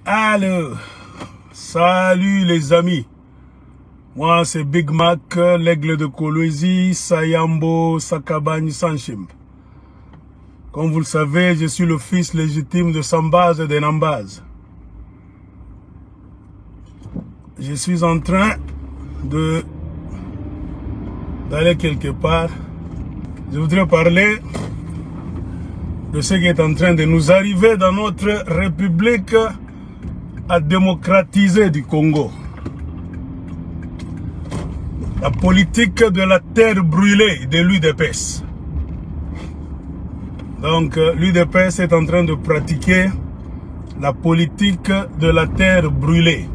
Alors, salut les amis. Moi, c'est Big Mac, l'aigle de Kolwezi, Sayambo, Sakabani, Sanchim. Comme vous le savez, je suis le fils légitime de Sambaz et de Nambaz. Je suis en train d'aller quelque part. Je voudrais parler de ce qui est en train de nous arriver dans notre République à démocratiser du Congo. La politique de la terre brûlée de l'UDPS. Donc l'UDPS est en train de pratiquer la politique de la terre brûlée.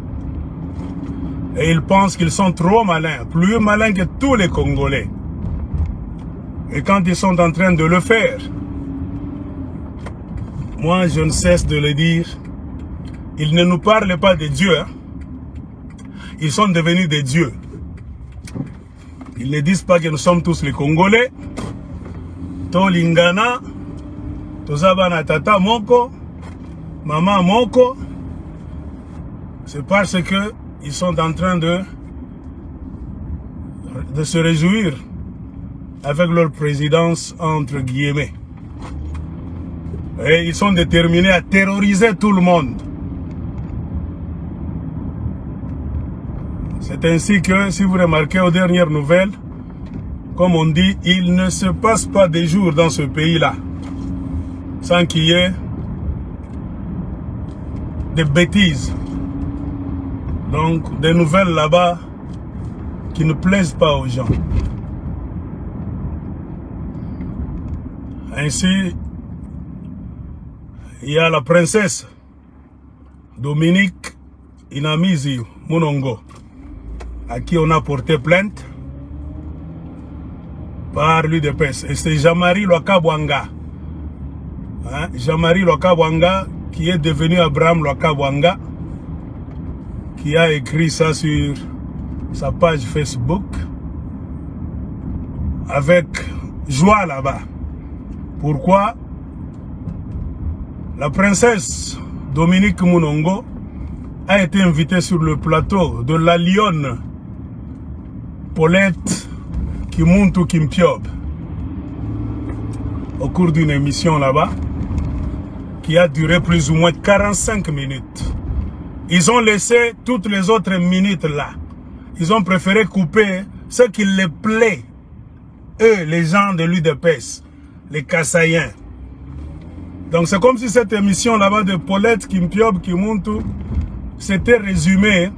Et ils pensent qu'ils sont trop malins, plus malins que tous les Congolais. Et quand ils sont en train de le faire, moi je ne cesse de le dire, ils ne nous parlent pas de Dieu, hein. Ils sont devenus des dieux. Ils ne disent pas que nous sommes tous les Congolais. Tolingana, Tozabana Tata Moko, Maman Moko. C'est parce que ils sont en train de se réjouir avec leur présidence entre guillemets. Et ils sont déterminés à terroriser tout le monde. C'est ainsi que, si vous remarquez aux dernières nouvelles, comme on dit, il ne se passe pas des jours dans ce pays-là sans qu'il y ait des bêtises. Donc, des nouvelles là-bas qui ne plaisent pas aux gens. Ainsi, il y a la princesse Dominique Inamizi Munongo, à qui on a porté plainte par l'UDPS. Et c'est Jean-Marie Lwakabwanga. Hein? Jean-Marie Lwakabwanga, qui est devenu Abraham Lwakabwanga, qui a écrit ça sur sa page Facebook, avec joie là-bas. Pourquoi? La princesse Dominique Munongo a été invitée sur le plateau de la lionne Paulette Kimuntu Kimpiob au cours d'une émission là-bas qui a duré plus ou moins 45 minutes. Ils ont laissé toutes les autres minutes là. Ils ont préféré couper ce qui les plaît, eux, les gens de l'UDPS, les Kassaïens. Donc c'est comme si cette émission là-bas de Paulette Kimpiob Kimuntu s'était résumée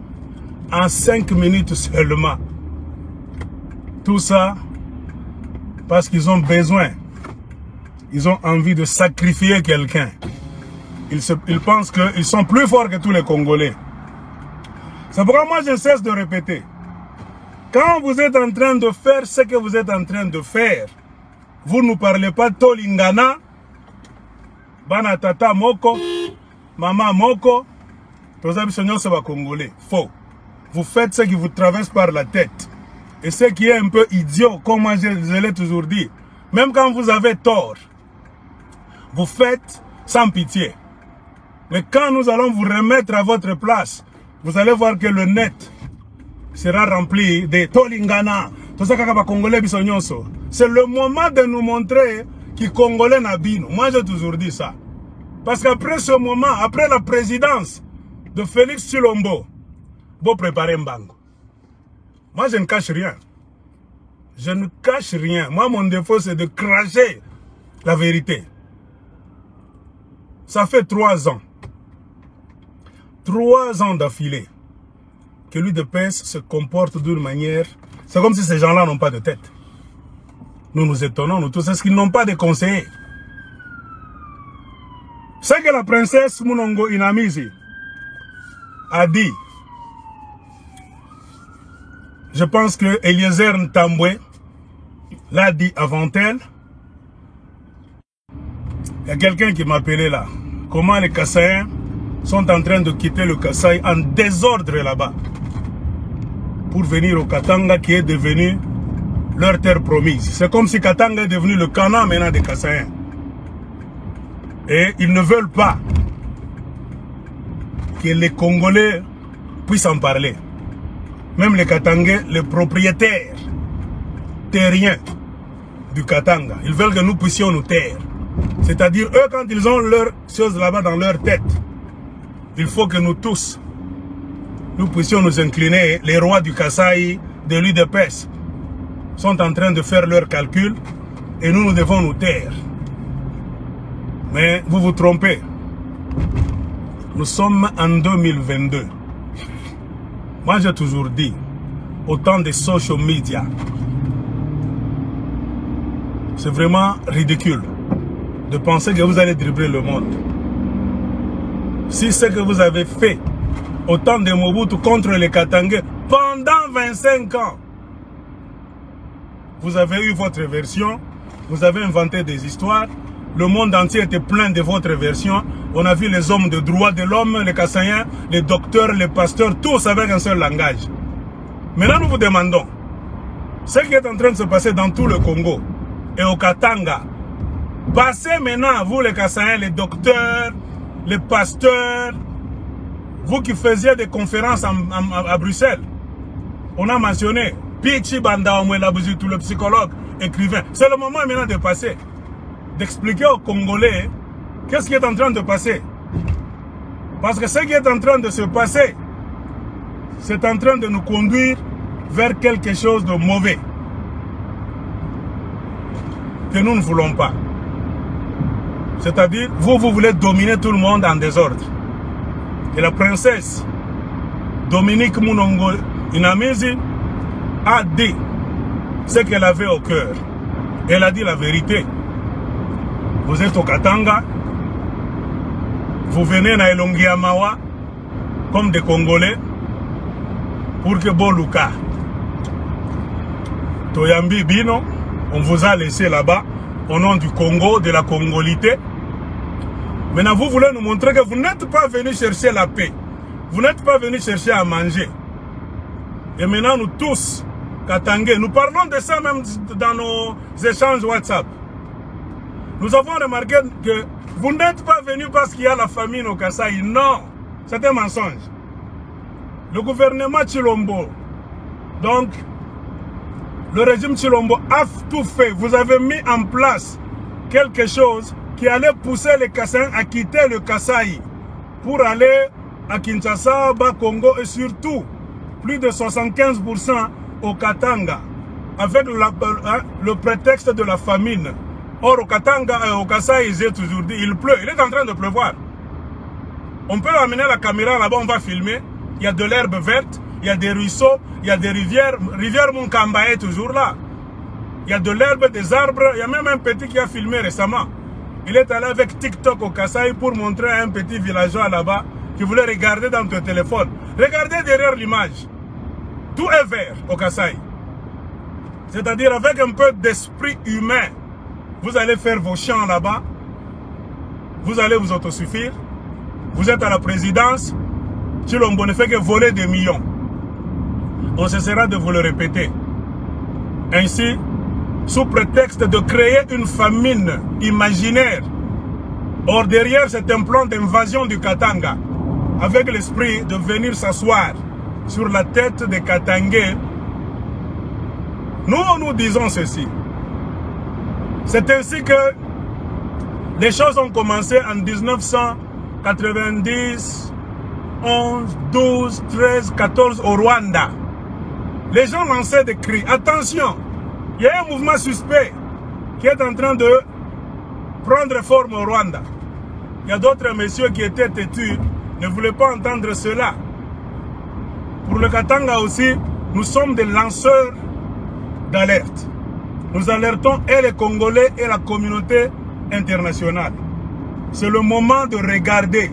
en 5 minutes seulement. Tout ça parce qu'ils ont besoin, ils ont envie de sacrifier quelqu'un. Ils pensent qu'ils sont plus forts que tous les Congolais. C'est pourquoi moi je cesse de répéter. Quand vous êtes en train de faire ce que vous êtes en train de faire, vous ne parlez pas Tolingana, Bana Tata Moko, Maman Moko, Congolais. Faux. Vous faites ce qui vous traverse par la tête. Et ce qui est un peu idiot, comme moi je l'ai toujours dit, même quand vous avez tort, vous faites sans pitié. Mais quand nous allons vous remettre à votre place, vous allez voir que le net sera rempli de Tolingana. C'est le moment de nous montrer qui Congolais n'abîme. Moi j'ai toujours dit ça. Parce qu'après ce moment, après la présidence de Félix Tshilombo, vous préparez Mbango. Moi je ne cache rien. Je ne cache rien. Moi mon défaut c'est de cracher la vérité. Ça fait 3 ans. 3 ans d'affilée que l'UDPS se comporte d'une manière... C'est comme si ces gens-là n'ont pas de tête. Nous nous étonnons, nous tous, est-ce qu'ils n'ont pas de conseillers? C'est que la princesse Munongo Inamizi a dit, je pense que Eliezer Ntambwe l'a dit avant elle. Il y a quelqu'un qui m'appelait là. Comment les Kassaïens sont en train de quitter le Kasaï en désordre là-bas pour venir au Katanga qui est devenu leur terre promise. C'est comme si Katanga est devenu le Canaan maintenant des Kassaïens. Et ils ne veulent pas que les Congolais puissent en parler. Même les Katangais, les propriétaires terriens du Katanga, ils veulent que nous puissions nous taire. C'est-à-dire, eux, quand ils ont leurs choses là-bas dans leur tête, il faut que nous tous, nous puissions nous incliner. Les rois du Kasaï, de l'UDPS, sont en train de faire leurs calculs et nous devons nous taire. Mais vous vous trompez. Nous sommes en 2022. Moi, j'ai toujours dit, au temps des social media, c'est vraiment ridicule de penser que vous allez dribbler le monde. Si ce que vous avez fait au temps de Mobutu contre les Katangais pendant 25 ans, vous avez eu votre version, vous avez inventé des histoires, le monde entier était plein de votre version. On a vu les hommes de droits de l'homme, les Kassaïens, les docteurs, les pasteurs, tous avec un seul langage. Maintenant, nous vous demandons, ce qui est en train de se passer dans tout le Congo et au Katanga, passez maintenant, vous les Kassaïens, les docteurs, les pasteurs, vous qui faisiez des conférences à Bruxelles, on a mentionné Pichi Banda Omwelabuzi, tout le psychologue, écrivain. C'est le moment maintenant de passer, d'expliquer aux Congolais qu'est-ce qui est en train de passer. Parce que ce qui est en train de se passer, c'est en train de nous conduire vers quelque chose de mauvais que nous ne voulons pas. C'est-à-dire, vous voulez dominer tout le monde en désordre. Et la princesse Dominique Munongo Inamizi a dit ce qu'elle avait au cœur. Elle a dit la vérité. Vous êtes au Katanga, vous venez à Elongiamawa comme des Congolais pour que Boluka, Toyambi Bino, on vous a laissé là-bas au nom du Congo, de la Congolité. Maintenant, vous voulez nous montrer que vous n'êtes pas venu chercher la paix. Vous n'êtes pas venu chercher à manger. Et maintenant, nous tous, Katangais, nous parlons de ça même dans nos échanges WhatsApp. Nous avons remarqué que vous n'êtes pas venu parce qu'il y a la famine au Kasaï. Non, c'est un mensonge. Le gouvernement Tshilombo, donc le régime Tshilombo a tout fait. Vous avez mis en place quelque chose qui allait pousser les Kassaïens à quitter le Kasaï pour aller à Kinshasa, Bas Congo et surtout plus de 75% au Katanga avec le prétexte de la famine. Or au Katanga et au Kasaï, j'ai toujours dit, il pleut, il est en train de pleuvoir. On peut amener la caméra là-bas, on va filmer. Il y a de l'herbe verte, il y a des ruisseaux, il y a des rivières. Rivière Munkamba est toujours là. Il y a de l'herbe, des arbres. Il y a même un petit qui a filmé récemment. Il est allé avec TikTok au Kasaï pour montrer à un petit villageois là-bas qui voulait regarder dans ton téléphone. Regardez derrière l'image. Tout est vert au Kasaï. C'est-à-dire avec un peu d'esprit humain. Vous allez faire vos champs là-bas. Vous allez vous autosuffire. Vous êtes à la présidence. Tshilombo ne fait que voler des millions. On cessera de vous le répéter. Ainsi, sous prétexte de créer une famine imaginaire, or derrière c'est un plan d'invasion du Katanga, avec l'esprit de venir s'asseoir sur la tête des Katangais, nous disons ceci. C'est ainsi que les choses ont commencé en 1990, 11, 12, 13, 14 au Rwanda. Les gens lançaient des cris. Attention, il y a un mouvement suspect qui est en train de prendre forme au Rwanda. Il y a d'autres messieurs qui étaient têtus, ne voulaient pas entendre cela. Pour le Katanga aussi, nous sommes des lanceurs d'alerte. Nous alertons et les Congolais et la communauté internationale. C'est le moment de regarder,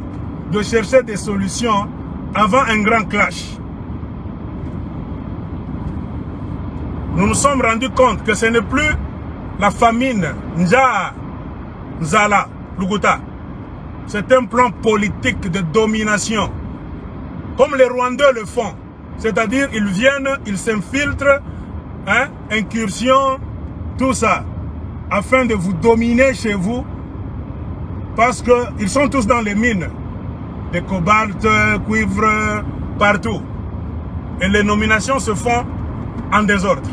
de chercher des solutions avant un grand clash. Nous nous sommes rendus compte que ce n'est plus la famine, Nzala, Luguta. C'est un plan politique de domination. Comme les Rwandais le font. C'est-à-dire, ils viennent, ils s'infiltrent, hein, incursion, tout ça, afin de vous dominer chez vous, parce qu'ils sont tous dans les mines. de cobalt, cuivre, partout. Et les nominations se font en désordre.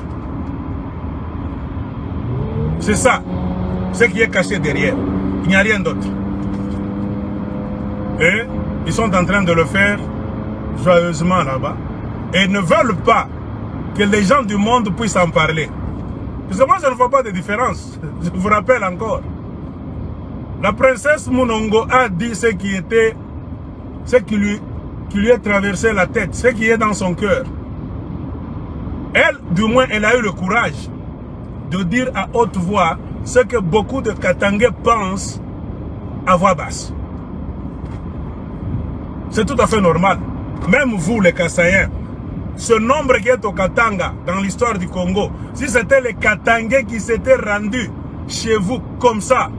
C'est ça, ce qui est caché derrière. Il n'y a rien d'autre. Et ils sont en train de le faire joyeusement là-bas. Et ils ne veulent pas que les gens du monde puissent en parler. Parce que moi, je ne vois pas de différence. Je vous rappelle encore. La princesse Munongo a dit ce qui lui est traversé la tête, ce qui est dans son cœur. Elle, du moins, elle a eu le courage de dire à haute voix ce que beaucoup de Katangais pensent à voix basse. C'est tout à fait normal. Même vous, les Kassaïens, ce nombre qui est au Katanga dans l'histoire du Congo, si c'était les Katangais qui s'étaient rendus chez vous comme ça,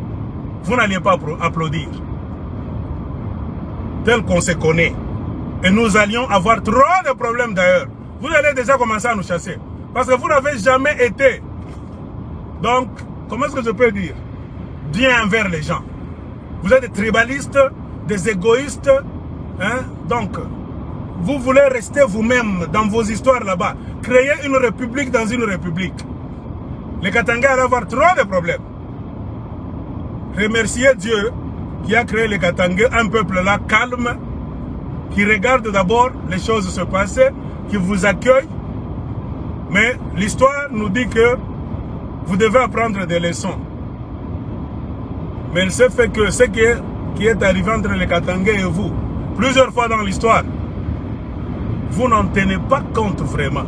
vous n'alliez pas applaudir. Tel qu'on se connaît. Et nous allions avoir trop de problèmes d'ailleurs. Vous allez déjà commencer à nous chasser. Parce que vous n'avez jamais été. Donc, comment est-ce que je peux dire? Bien envers les gens. Vous êtes des tribalistes, des égoïstes. Hein? Donc, vous voulez rester vous-même dans vos histoires là-bas. Créer une république dans une république. Les Katangais allaient avoir trop de problèmes. Remerciez Dieu qui a créé les Katangais, un peuple là calme, qui regarde d'abord les choses se passer, qui vous accueille. Mais l'histoire nous dit que vous devez apprendre des leçons. Mais il se fait que ce qui est arrivé entre les Katangais et vous, plusieurs fois dans l'histoire, vous n'en tenez pas compte vraiment.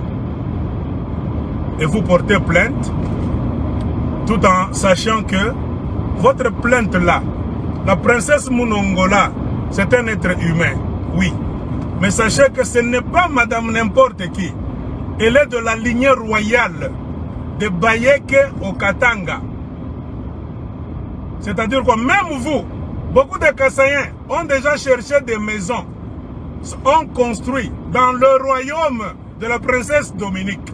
Et vous portez plainte, tout en sachant que votre plainte là, la princesse Munongo là, c'est un être humain, oui. Mais sachez que ce n'est pas madame n'importe qui. Elle est de la lignée royale de Bayeke au Katanga. C'est-à-dire que même vous, beaucoup de Kassaïens ont déjà cherché des maisons, ont construit dans le royaume de la princesse Dominique.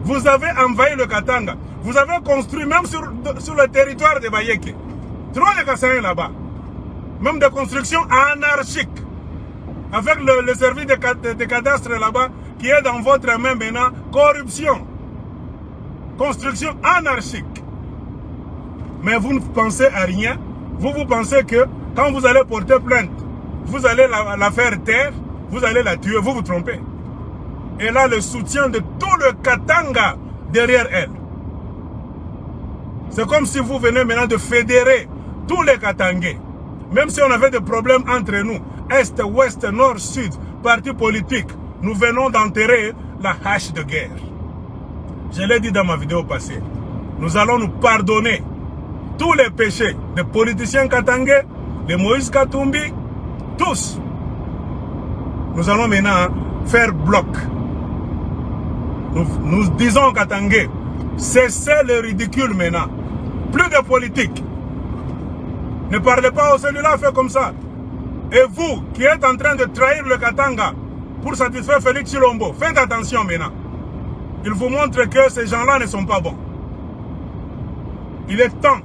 Vous avez envahi le Katanga. Vous avez construit même sur le territoire de Bayeke. Trop de Kassaïens là-bas. Même des constructions anarchiques. Avec le service de cadastre là-bas qui est dans votre main maintenant. Corruption. Construction anarchique. Mais vous ne pensez à rien. Vous pensez que quand vous allez porter plainte, vous allez la faire taire, vous allez la tuer, vous vous trompez. Elle a le soutien de tout le Katanga derrière elle. C'est comme si vous venez maintenant de fédérer tous les Katangais. Même si on avait des problèmes entre nous, Est, Ouest, Nord, Sud, partis politiques, nous venons d'enterrer la hache de guerre. Je l'ai dit dans ma vidéo passée. Nous allons nous pardonner tous les péchés des politiciens katangais, de Moïse Katumbi, tous. Nous allons maintenant faire bloc. Nous disons aux Katangais, cessez le ridicule maintenant. Plus de politique. Ne parlez pas au celui-là, fait comme ça. Et vous, qui êtes en train de trahir le Katanga pour satisfaire Félix Chilombo, faites attention maintenant. Il vous montre que ces gens-là ne sont pas bons. Il est temps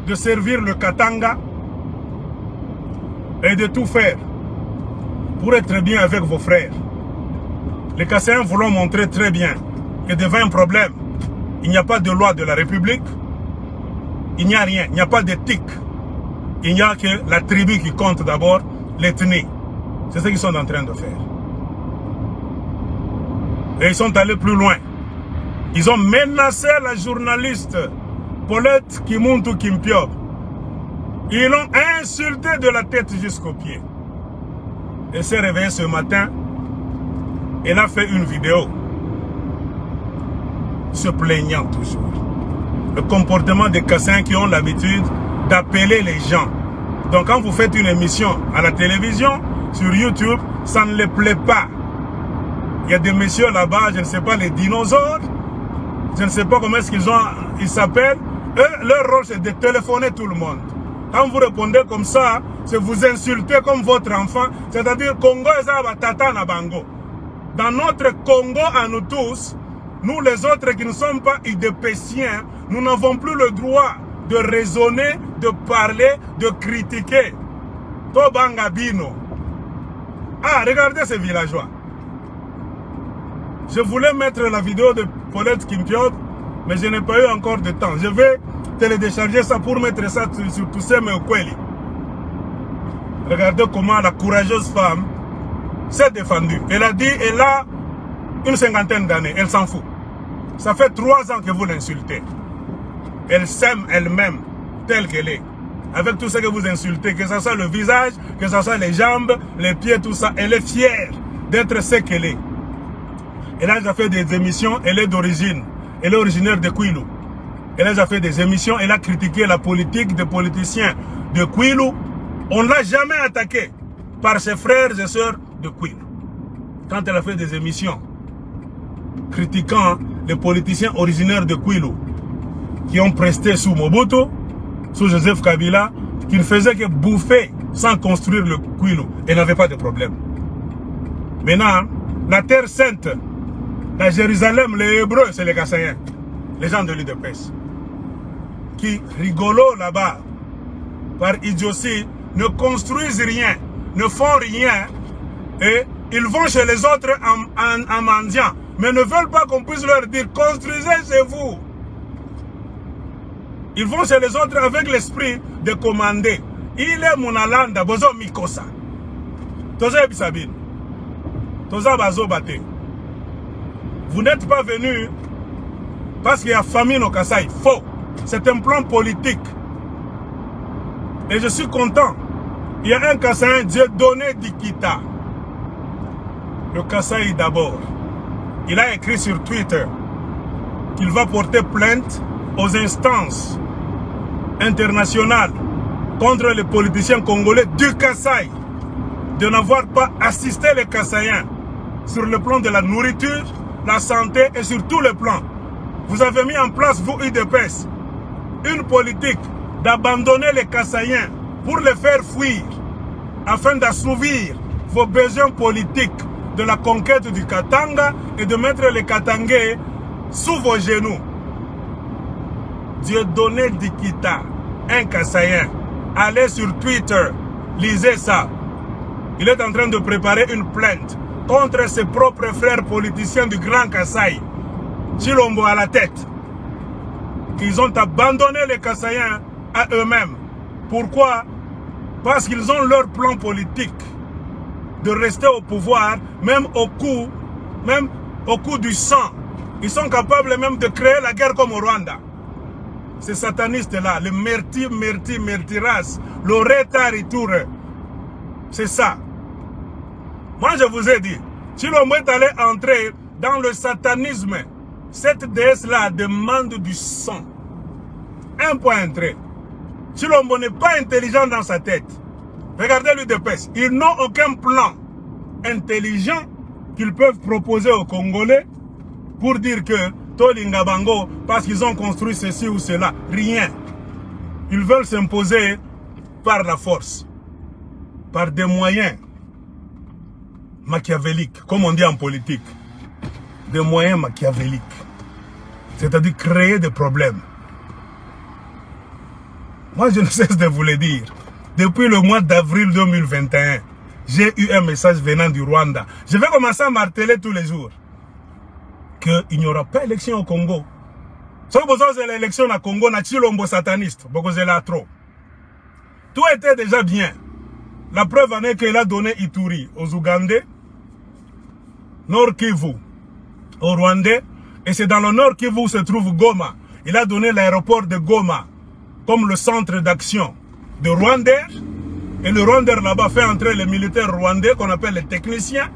de servir le Katanga et de tout faire pour être bien avec vos frères. Les Kassaïens voulons montrer très bien que devant un problème, il n'y a pas de loi de la République, il n'y a rien, il n'y a pas d'éthique. Il n'y a que la tribu qui compte d'abord, l'ethnie. C'est ce qu'ils sont en train de faire. Et ils sont allés plus loin. Ils ont menacé la journaliste Paulette Kimuntu Kimpiob. Ils l'ont insulté de la tête jusqu'aux pieds. Elle s'est réveillée ce matin. Elle a fait une vidéo se plaignant toujours. Le comportement des Kassaïens qui ont l'habitude d'appeler les gens. Donc quand vous faites une émission à la télévision, sur YouTube, ça ne les plaît pas. Il y a des messieurs là-bas, je ne sais pas, les dinosaures, je ne sais pas comment est-ce ils s'appellent. Leur rôle c'est de téléphoner tout le monde. Quand vous répondez comme ça, c'est vous insulter comme votre enfant, c'est-à-dire Congo et Tata na Bango. Dans notre Congo à nous tous, nous les autres qui ne sommes pas idépéciens, nous n'avons plus le droit de raisonner, de parler, de critiquer. Tobangabino. Ah, regardez ces villageois. Je voulais mettre la vidéo de Paulette Kimpiot, mais je n'ai pas eu encore de temps. Je vais télécharger ça pour mettre ça sur Toussaint Meokweli. Regardez comment la courageuse femme s'est défendue. Elle a dit, elle a une cinquantaine d'années, elle s'en fout. Ça fait 3 ans que vous l'insultez. Elle s'aime elle-même, telle qu'elle est. Avec tout ce que vous insultez, que ce soit le visage, que ce soit les jambes, les pieds, tout ça. Elle est fière d'être ce qu'elle est. Elle a déjà fait des émissions, elle est d'origine. Elle est originaire de Kwilu. Elle a déjà fait des émissions, elle a critiqué la politique des politiciens de Kwilu. On ne l'a jamais attaqué par ses frères et sœurs de Kwilu. Quand elle a fait des émissions critiquant les politiciens originaires de Kwilu qui ont presté sous Mobutu, sous Joseph Kabila, qui ne faisaient que bouffer sans construire le Kwilu. Elle n'avait pas de problème. Maintenant, la Terre Sainte, la Jérusalem, les Hébreux, c'est les Kassaïens, les gens de l'UDPS, qui rigolent là-bas par idiotie, ne construisent rien, ne font rien, et ils vont chez les autres en mendiant, mais ne veulent pas qu'on puisse leur dire, construisez chez vous. Ils vont chez les autres avec l'esprit de commander. Il est mon alanda, bozo mikosa. Toza ebisabine. Toza bazo bate. Vous n'êtes pas venus parce qu'il y a famine au Kasaï. Faux. C'est un plan politique. Et je suis content. Il y a un Kassaïen, Dieudonné Dikita. Le Kasaï d'abord. Il a écrit sur Twitter qu'il va porter plainte aux instances internationales contre les politiciens congolais du Kasaï de n'avoir pas assisté les Kassaïens sur le plan de la nourriture, la santé et sur tous les plans. Vous avez mis en place, vous UDPS, une politique d'abandonner les Kassaïens pour les faire fuir afin d'assouvir vos besoins politiques de la conquête du Katanga et de mettre les Katangais sous vos genoux. Dieudonné Dikita, un Kassaïen, allez sur Twitter, lisez ça. Il est en train de préparer une plainte contre ses propres frères politiciens du Grand Kasaï, Chilombo à la tête. Ils ont abandonné les Kassaïens à eux-mêmes. Pourquoi? Parce qu'ils ont leur plan politique de rester au pouvoir, même au coup du sang. Ils sont capables même de créer la guerre comme au Rwanda. Ces satanistes-là, le Mertiras, le Retariture, c'est ça. Moi, je vous ai dit, Chilombo est allé entrer dans le satanisme. Cette déesse-là demande du sang. Un point entré. Chilombo n'est pas intelligent dans sa tête. Regardez l'UDPS. Ils n'ont aucun plan intelligent qu'ils peuvent proposer aux Congolais pour dire que Tolinga Bango, parce qu'ils ont construit ceci ou cela. Rien. Ils veulent s'imposer par la force, par des moyens machiavéliques, comme on dit en politique. Des moyens machiavéliques. C'est-à-dire créer des problèmes. Moi, je ne cesse de vous le dire. Depuis le mois d'avril 2021, j'ai eu un message venant du Rwanda. Je vais commencer à marteler tous les jours qu'il n'y aura pas d'élection au Congo. Si vous avez l'élection au Congo, na Chilombo sataniste, parce que là trop. Tout était déjà bien. La preuve en est qu'il a donné Ituri aux Ougandais, Nord Kivu aux Rwandais, et c'est dans le Nord Kivu où se trouve Goma. Il a donné l'aéroport de Goma comme le centre d'action de Rwandais. Et le Rwandais là-bas fait entrer les militaires rwandais qu'on appelle les techniciens,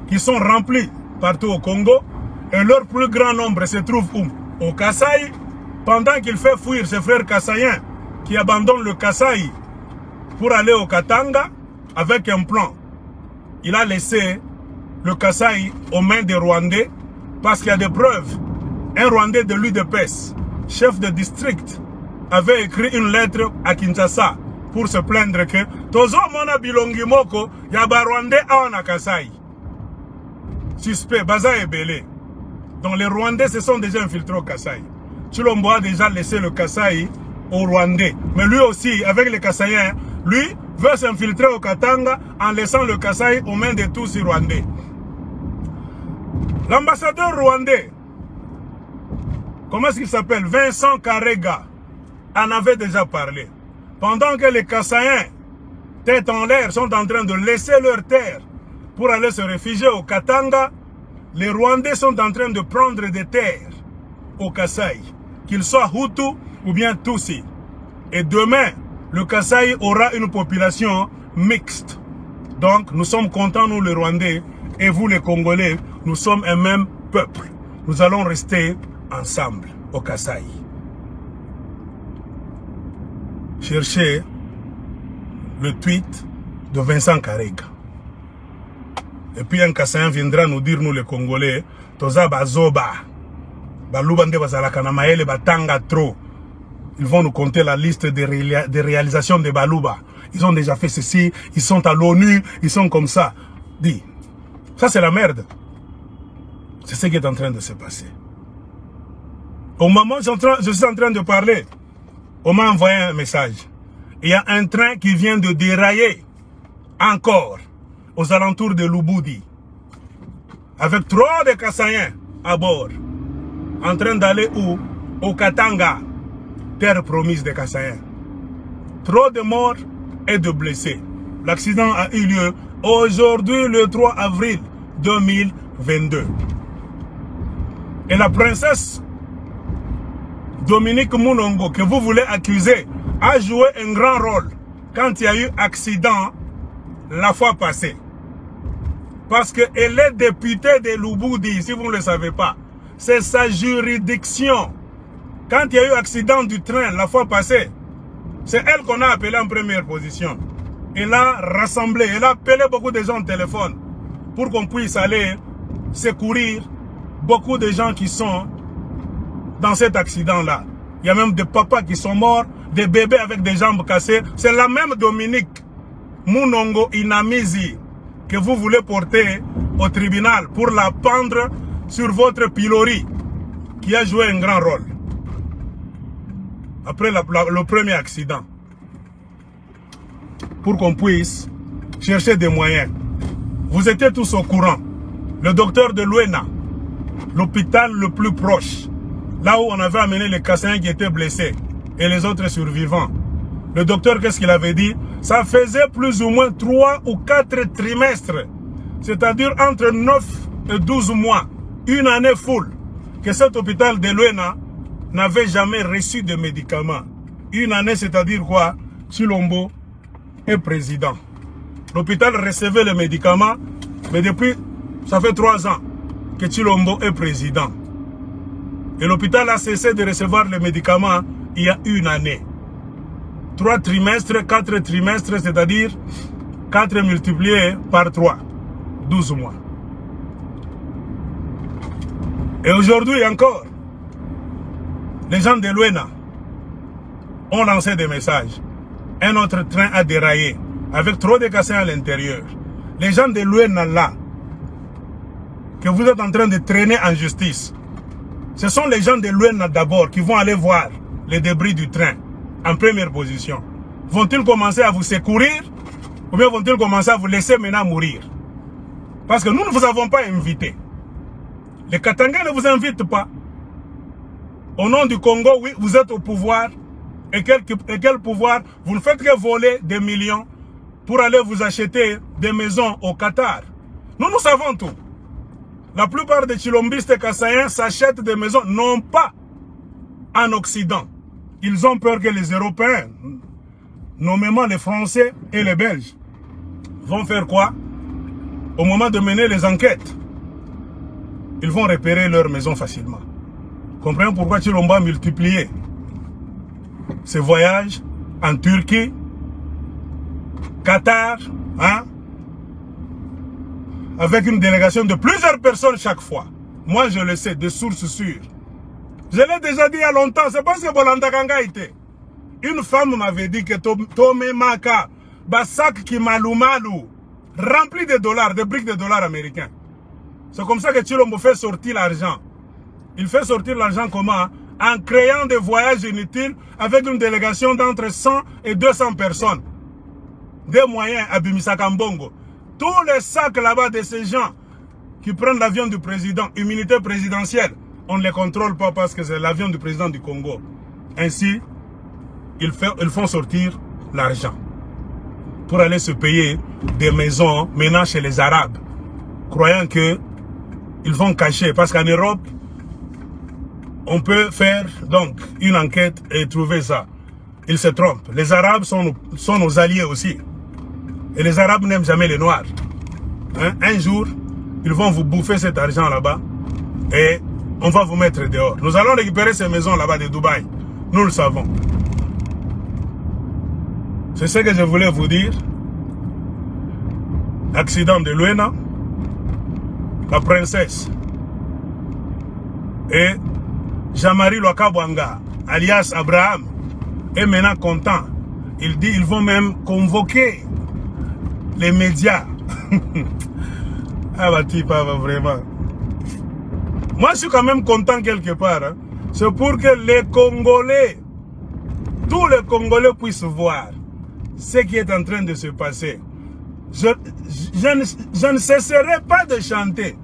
qui sont remplis partout au Congo. Et leur plus grand nombre se trouve où? Au Kasaï, pendant qu'il fait fuir ses frères kassaïens qui abandonnent le Kasaï pour aller au Katanga avec un plan. Il a laissé le Kasaï aux mains des Rwandais parce qu'il y a des preuves. Un Rwandais de l'UDPS, chef de district, avait écrit une lettre à Kinshasa pour se plaindre que Tozo Mona Bilongi Moko, Yaba Rwandais a Kasaï. Suspect, Baza et Belé. Donc les Rwandais se sont déjà infiltrés au Kasaï. Chilombo a déjà laissé le Kasaï aux Rwandais. Mais lui aussi, avec les Kassaïens, lui veut s'infiltrer au Katanga en laissant le Kasaï aux mains de tous les Rwandais. L'ambassadeur rwandais, comment est-ce qu'il s'appelle? Vincent Karega, en avait déjà parlé. Pendant que les Kassaïens, tête en l'air, sont en train de laisser leur terre pour aller se réfugier au Katanga, les Rwandais sont en train de prendre des terres au Kasaï, qu'ils soient Hutu ou bien Tutsi. Et demain, le Kasaï aura une population mixte. Donc, nous sommes contents, nous les Rwandais, et vous les Congolais, nous sommes un même peuple. Nous allons rester ensemble au Kasaï. Cherchez le tweet de Vincent Karega. Et puis un Kassaïen viendra nous dire, nous les Congolais, Toza Bazoba, Balubande Bazalaka na Maele Batanga trop. Ils vont nous compter la liste des réalisations de Baluba. Ils ont déjà fait ceci, ils sont à l'ONU, ils sont comme ça. Dis, ça c'est la merde. C'est ce qui est en train de se passer. Au moment où je suis en train de parler, on m'a envoyé un message. Il y a un train qui vient de dérailler encore aux alentours de Lubudi, avec 3 de Kassaïens à bord, en train d'aller où? Au Katanga, terre promise des Kassaïens. Trop de morts et de blessés. L'accident a eu lieu aujourd'hui, le 3 avril 2022. Et la princesse Dominique Munongo, que vous voulez accuser, a joué un grand rôle quand il y a eu accident la fois passée. Parce qu'elle est députée de Lubudi, si vous ne le savez pas. C'est sa juridiction. Quand il y a eu accident du train la fois passée, c'est elle qu'on a appelée en première position. Elle a rassemblé, elle a appelé beaucoup de gens au téléphone pour qu'on puisse aller secourir beaucoup de gens qui sont dans cet accident-là. Il y a même des papas qui sont morts, des bébés avec des jambes cassées. C'est la même Dominique Munongo Inamizi que vous voulez porter au tribunal pour la pendre sur votre pilori, qui a joué un grand rôle après le premier accident, pour qu'on puisse chercher des moyens. Vous étiez tous au courant. Le docteur de Luena, l'hôpital le plus proche, là où on avait amené les Kassaïens qui étaient blessés et les autres survivants. Le docteur, qu'est-ce qu'il avait dit? Ça faisait plus ou moins 3 ou 4 trimestres, c'est-à-dire entre 9 et 12 mois, une année full, que cet hôpital de Luena n'avait jamais reçu de médicaments. Une année, c'est-à-dire quoi? Chilombo est président. L'hôpital recevait les médicaments, mais depuis, ça fait 3 ans que Chilombo est président. Et l'hôpital a cessé de recevoir les médicaments il y a une année. 3 trimestres, 4 trimestres, c'est-à-dire 4 multiplié par 3, 12 mois. Et aujourd'hui encore, les gens de Luena ont lancé des messages. Un autre train a déraillé avec trop de cassés à l'intérieur. Les gens de Luena là, que vous êtes en train de traîner en justice, ce sont les gens de Luena d'abord qui vont aller voir les débris du train en première position. Vont-ils commencer à vous secourir ou bien vont-ils commencer à vous laisser maintenant mourir? Parce que nous ne vous avons pas invité. Les Katangais ne vous invitent pas. Au nom du Congo, oui, vous êtes au pouvoir. Et quel pouvoir? Vous ne faites que voler des millions pour aller vous acheter des maisons au Qatar. Nous savons tout. La plupart des chilombistes kassaïens s'achètent des maisons, non pas en Occident. Ils ont peur que les Européens, nommément les Français et les Belges, vont faire quoi? Au moment de mener les enquêtes, ils vont repérer leurs maisons facilement. Comprenez pourquoi Chilombo a multiplié ses voyages en Turquie, Qatar, hein, avec une délégation de plusieurs personnes chaque fois. Moi, je le sais, de sources sûres. Je l'ai déjà dit il y a longtemps, c'est pas ce Bolanda Kanga était. Une femme m'avait dit que Tomé Maka, Basak Kimalumalu, rempli de dollars, de briques de dollars américains. C'est comme ça que Chilombo fait sortir l'argent. Il fait sortir l'argent comment? en créant des voyages inutiles avec une délégation d'entre 100 et 200 personnes. Des moyens à Bimisakambongo. Tous les sacs là-bas de ces gens qui prennent l'avion du président, immunité présidentielle, on ne les contrôle pas parce que c'est l'avion du président du Congo. Ainsi, ils font sortir l'argent pour aller se payer des maisons maintenant chez les Arabes, croyant que ils vont cacher. Parce qu'en Europe, on peut faire donc une enquête et trouver ça. Ils se trompent. Les Arabes sont nos alliés aussi. Et les Arabes n'aiment jamais les Noirs. Hein? Un jour, ils vont vous bouffer cet argent là-bas et on va vous mettre dehors. Nous allons récupérer ces maisons là-bas de Dubaï. Nous le savons. C'est ce que je voulais vous dire. Accident de Luena, la princesse et Jean-Marie Loakabwanga, alias Abraham, est maintenant content. Il dit qu'ils vont même convoquer les médias. Ah bah pas vraiment. Moi je suis quand même content quelque part. Hein. C'est pour que les Congolais, tous les Congolais puissent voir ce qui est en train de se passer. Je ne cesserai pas de chanter.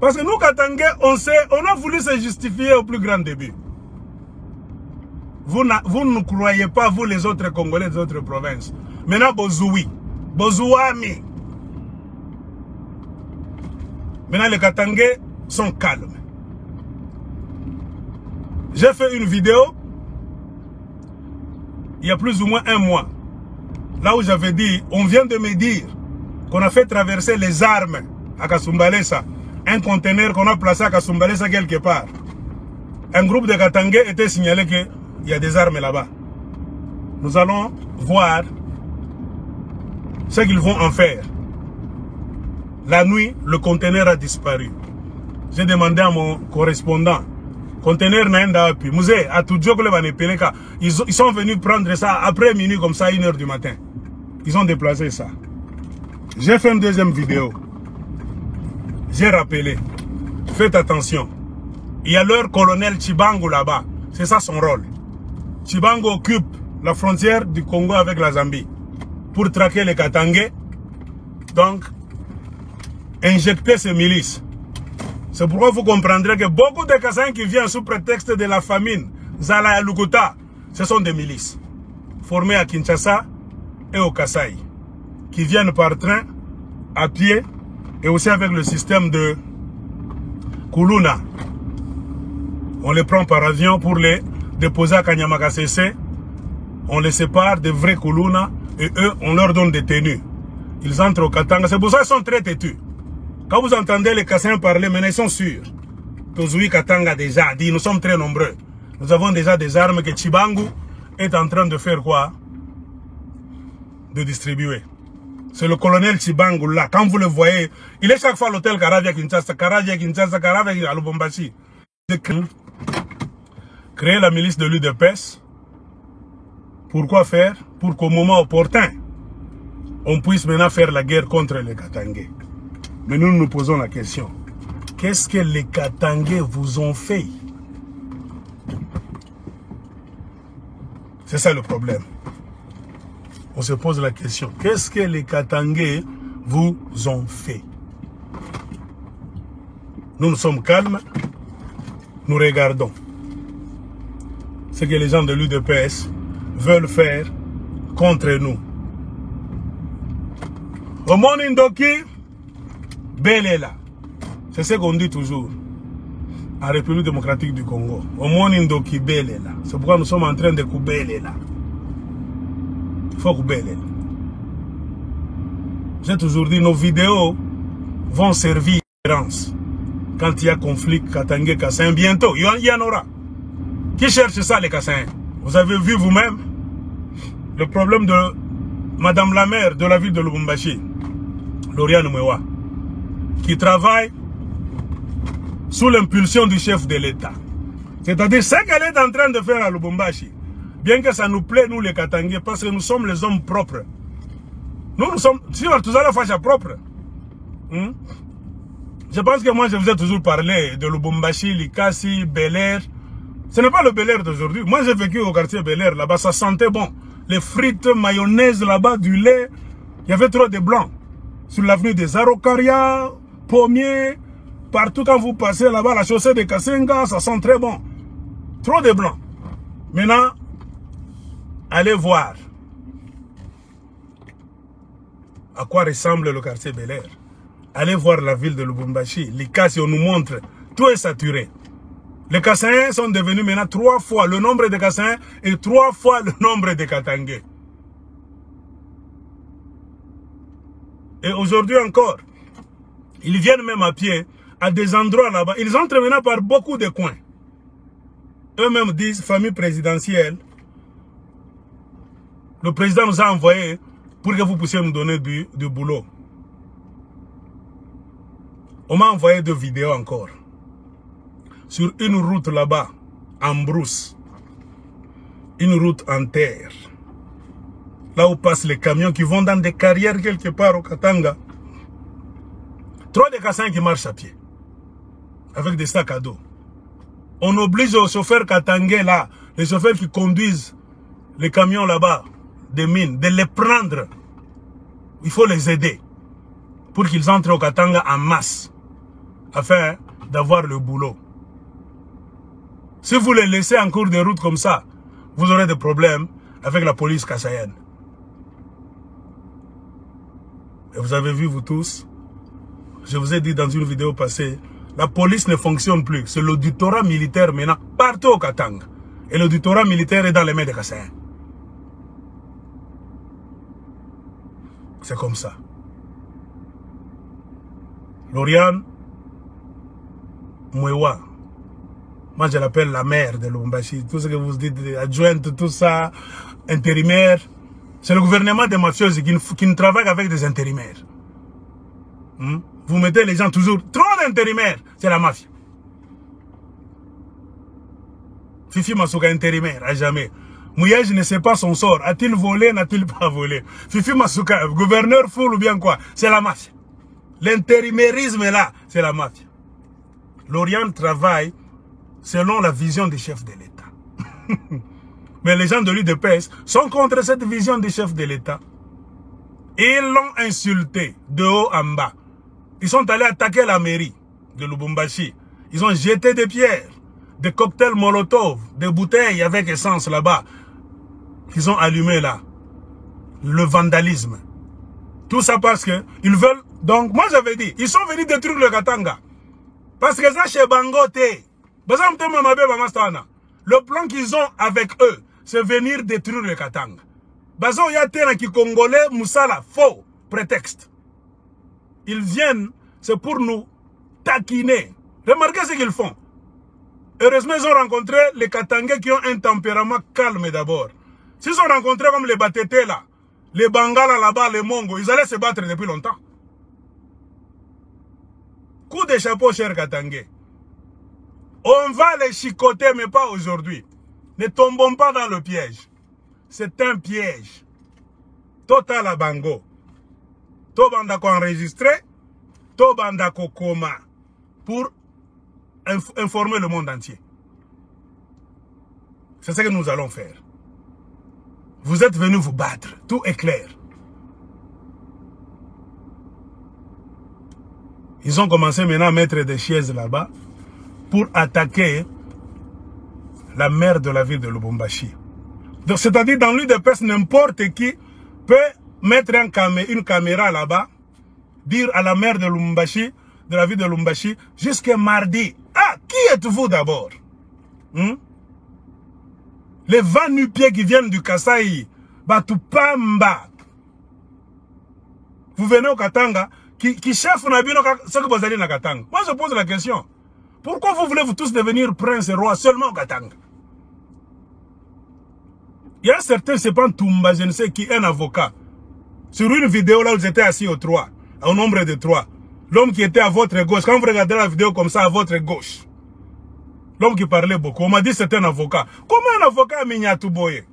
Parce que nous, Katangais, on a voulu se justifier au plus grand début. Vous ne nous croyez pas, vous les autres Congolais des autres provinces. Maintenant, Bozoui, Bozouami. Maintenant, les Katangais sont calmes. J'ai fait une vidéo il y a plus ou moins un mois. Là où j'avais dit, on vient de me dire qu'on a fait traverser les armes à Kasumbalesa. Un conteneur qu'on a placé à Kasumbalesa quelque part. Un groupe de Katangais était signalé qu'il y a des armes là-bas. Nous allons voir ce qu'ils vont en faire. La nuit, le conteneur a disparu. J'ai demandé à mon correspondant. Conteneur Naenda Pi. Musée, à tout jour, ils sont venus prendre ça après minuit, comme ça, 1 h du matin. Ils ont déplacé ça. J'ai fait une deuxième vidéo. J'ai rappelé. Faites attention. Il y a leur colonel Chibango là-bas. C'est ça son rôle. Chibango occupe la frontière du Congo avec la Zambie. Pour traquer les Katangais. Donc, injecter ces milices. C'est pourquoi vous comprendrez que beaucoup de Kassans qui viennent sous prétexte de la famine, Zala et Lukuta, ce sont des milices. Formées à Kinshasa et au Kasaï. Qui viennent par train, à pied, et aussi avec le système de Kuluna. On les prend par avion pour les déposer à Kanyamakasese. On les sépare des vrais Kuluna et eux, on leur donne des tenues. Ils entrent au Katanga. C'est pour ça qu'ils sont très têtus. Quand vous entendez les Kassans parler, maintenant ils sont sûrs. Tozoui Katanga déjà dit, nous sommes très nombreux. Nous avons déjà des armes que Chibangu est en train de faire quoi? De distribuer. C'est le colonel Chibangu là. Quand vous le voyez, il est chaque fois à l'hôtel Karavia Kinshasa, Karavia Kinshasa, Karavia à Lubumbashi. Créer la milice de l'UDPS. Pourquoi faire? Pour qu'au moment opportun, on puisse maintenant faire la guerre contre les Katangais. Mais nous nous posons la question. Qu'est-ce que les Katangais vous ont fait? C'est ça le problème. On se pose la question. Qu'est-ce que les Katangais vous ont fait? Nous sommes calmes. Nous regardons ce que les gens de l'UDPS veulent faire contre nous. Au monde Indoki, Belela. C'est ce qu'on dit toujours. En République démocratique du Congo. Au monde Indoki, Belela. C'est pourquoi nous sommes en train de couper Belela. Il faut couper Belela. J'ai toujours dit, nos vidéos vont servir de référence. Quand il y a conflit Katangais-Kassain, bientôt, il y en aura. Qui cherche ça, les Kassains? Vous avez vu vous-même le problème de Madame la maire de la ville de Lubumbashi, Lauriane Mwewa, qui travaille sous l'impulsion du chef de l'État. C'est-à-dire ce qu'elle est en train de faire à Lubumbashi. Bien que ça nous plaît, nous les Katangais, parce que nous sommes les hommes propres. Nous sommes, si on a tous à la facha propre. Je pense que moi, je vous ai toujours parlé de Lubumbashi, Likasi, Bel Air. Ce n'est pas le Bel Air d'aujourd'hui. Moi, j'ai vécu au quartier Bel Air. Là-bas, ça sentait bon. Les frites, mayonnaise, là-bas, du lait. Il y avait trop de blancs. Sur l'avenue des Araucaria, Pommiers, partout quand vous passez là-bas, la chaussée de Kassenga, ça sent très bon. Trop de blancs. Maintenant, allez voir à quoi ressemble le quartier Bel Air. Allez voir la ville de Lubumbashi. Les cas, si on nous montre, tout est saturé. Les Kassaïens sont devenus maintenant 3 fois le nombre de Kassaïens et 3 fois le nombre de Katangais. Et aujourd'hui encore, ils viennent même à pied à des endroits là-bas. Ils entrent maintenant par beaucoup de coins. Eux-mêmes disent, famille présidentielle, le président nous a envoyé pour que vous puissiez nous donner du boulot. On m'a envoyé 2 vidéos encore. Sur une route là-bas, en brousse. Une route en terre. Là où passent les camions qui vont dans des carrières quelque part au Katanga. Trop de Kassaïens qui marchent à pied. Avec des sacs à dos. On oblige aux chauffeurs katangais là, les chauffeurs qui conduisent les camions là-bas, des mines, de les prendre. Il faut les aider. Pour qu'ils entrent au Katanga en masse. Afin d'avoir le boulot. Si vous les laissez en cours de route comme ça, vous aurez des problèmes avec la police kassaïenne. Et vous avez vu, vous tous, je vous ai dit dans une vidéo passée, la police ne fonctionne plus. C'est l'auditorat militaire maintenant, partout au Katanga. Et l'auditorat militaire est dans les mains des Kassaïens. C'est comme ça. Lauriane Mwewa, moi je l'appelle la mère de Lubumbashi. Tout ce que vous dites, adjointe, tout ça, intérimaire. C'est le gouvernement des mafieux qui ne travaille avec des intérimaires. Vous mettez les gens toujours, trop d'intérimaires, c'est la mafia. Fifi Masuka intérimaire, à jamais. Mouyej ne sait pas son sort. A-t-il volé, n'a-t-il pas volé? Fifi Masuka, gouverneur full ou bien quoi? C'est la mafia. L'intérimérisme est là, c'est la mafia. Lauriane travaille selon la vision des chefs de l'État. Mais les gens de l'UDPS sont contre cette vision des chefs de l'État. Ils l'ont insulté de haut en bas. Ils sont allés attaquer la mairie de Lubumbashi. Ils ont jeté des pierres, des cocktails Molotov, des bouteilles avec essence là-bas. Qu'ils ont allumé là. Le vandalisme. Tout ça parce que ils veulent... Donc moi j'avais dit, ils sont venus détruire le Katanga. Parce que ça chez Bangote. Le plan qu'ils ont avec eux, c'est venir détruire le Katanga. Bazo Yatena qui congolais, Moussala, faux, prétexte. Ils viennent, c'est pour nous taquiner. Remarquez ce qu'ils font. Heureusement, ils ont rencontré les Katangais qui ont un tempérament calme d'abord. S'ils ont rencontré comme les Batétés là, les Bangala là-bas, les Mongos, ils allaient se battre depuis longtemps. Coup de chapeau, cher Katangais. On va les chicoter, mais pas aujourd'hui. Ne tombons pas dans le piège. C'est un piège. Total à Bango. To bandako enregistré, to bandako coma. Pour informer le monde entier. C'est ce que nous allons faire. Vous êtes venus vous battre. Tout est clair. Ils ont commencé maintenant à mettre des chaises là-bas pour attaquer la maire de la ville de Lubumbashi. Donc, c'est-à-dire, dans l'UDPS, n'importe qui peut mettre une caméra là-bas, dire à la maire de Lubumbashi, de la ville de Lubumbashi, jusqu'à mardi. Ah, qui êtes-vous d'abord? Les 20 nu-pieds qui viennent du Kasaï, Batupamba. Vous venez au Katanga, qui chef Nabino, ce que vous allez dans Katanga. Moi, je pose la question. Pourquoi vous voulez vous tous devenir prince et roi seulement au Katanga? Il y a un certain Sepan Toumba, je ne sais qui, un avocat. Sur une vidéo là où j'étais assis au 3, au nombre de 3. L'homme qui était à votre gauche, quand vous regardez la vidéo comme ça, à votre gauche. L'homme qui parlait beaucoup, on m'a dit que c'était un avocat. Comment un avocat a Mignatou Boye?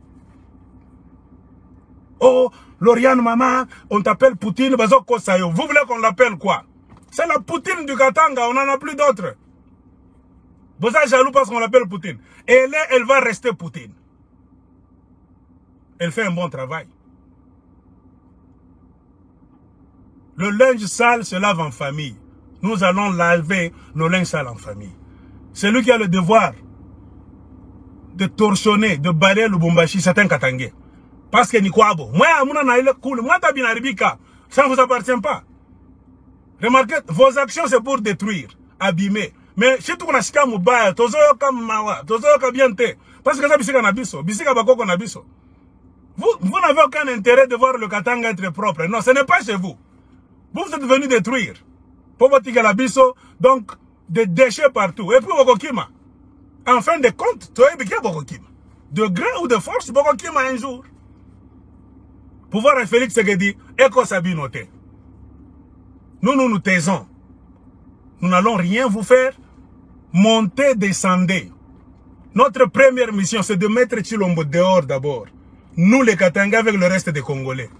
Oh, Lauriane, maman, on t'appelle Poutine, vous voulez qu'on l'appelle quoi? C'est la Poutine du Katanga, on n'en a plus d'autres. Vous êtes jaloux parce qu'on l'appelle Poutine. Et là, elle va rester Poutine. Elle fait un bon travail. Le linge sale se lave en famille. Nous allons laver nos linges sales en famille. C'est lui qui a le devoir de torchonner, de balayer le Lubumbashi, c'est un Katangé. Parce que Nikwabo, moi, ça ne vous appartient pas. Remarquez, vos actions, c'est pour détruire, abîmer. Mais si tu connais pas Moubaï, tu as comme Mawa, tu as bien te. Parce que ça, c'est un abisso. Vous n'avez aucun intérêt de voir le Katanga être propre. Non, ce n'est pas chez vous. Vous êtes venus détruire. Pour votre abisso, donc, des déchets partout. Et puis, Bokokima. En fin de compte, tu as bien Bokokima. De gré ou de force, Bokokima un jour. Pouvoir à Félix Tshisekedi, Eko Sabinote. Nous taisons. Nous n'allons rien vous faire. Montez, descendez. Notre première mission, c'est de mettre Tshilombo dehors d'abord. Nous, les Katanga, avec le reste des Congolais.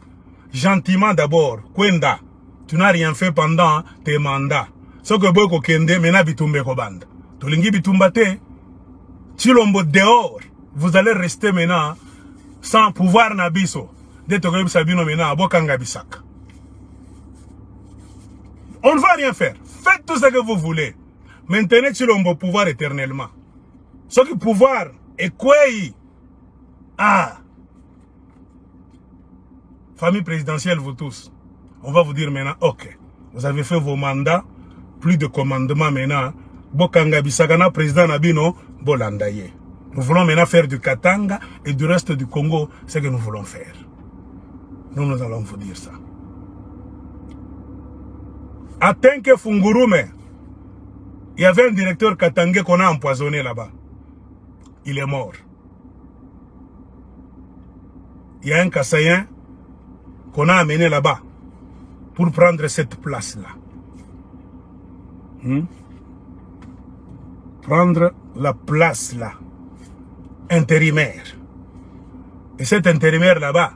Gentiment d'abord. Kwenda, tu n'as rien fait pendant tes mandats. Ce que Boyko Kende, mena bitumbe kobanda. Tolingi bitumba te. Tshilombo dehors. Vous allez rester maintenant sans pouvoir nabiso. On ne va rien faire. Faites tout ce que vous voulez. Maintenez Tshilombo pouvoir éternellement. Ce qui pouvoir est quoi? Ah! Famille présidentielle, vous tous. On va vous dire maintenant, ok. Vous avez fait vos mandats. Plus de commandement maintenant. Bokanga Bisagana, président Nabino, Bolandaye. Nous voulons maintenant faire du Katanga et du reste du Congo ce que nous voulons faire. Nous allons vous dire ça. À Tenke Fungurume, il y avait un directeur katangais qu'on a empoisonné là-bas. Il est mort. Il y a un Kassayen qu'on a amené là-bas pour prendre cette place-là. Prendre la place là. Intérimaire. Et cet intérimaire là-bas,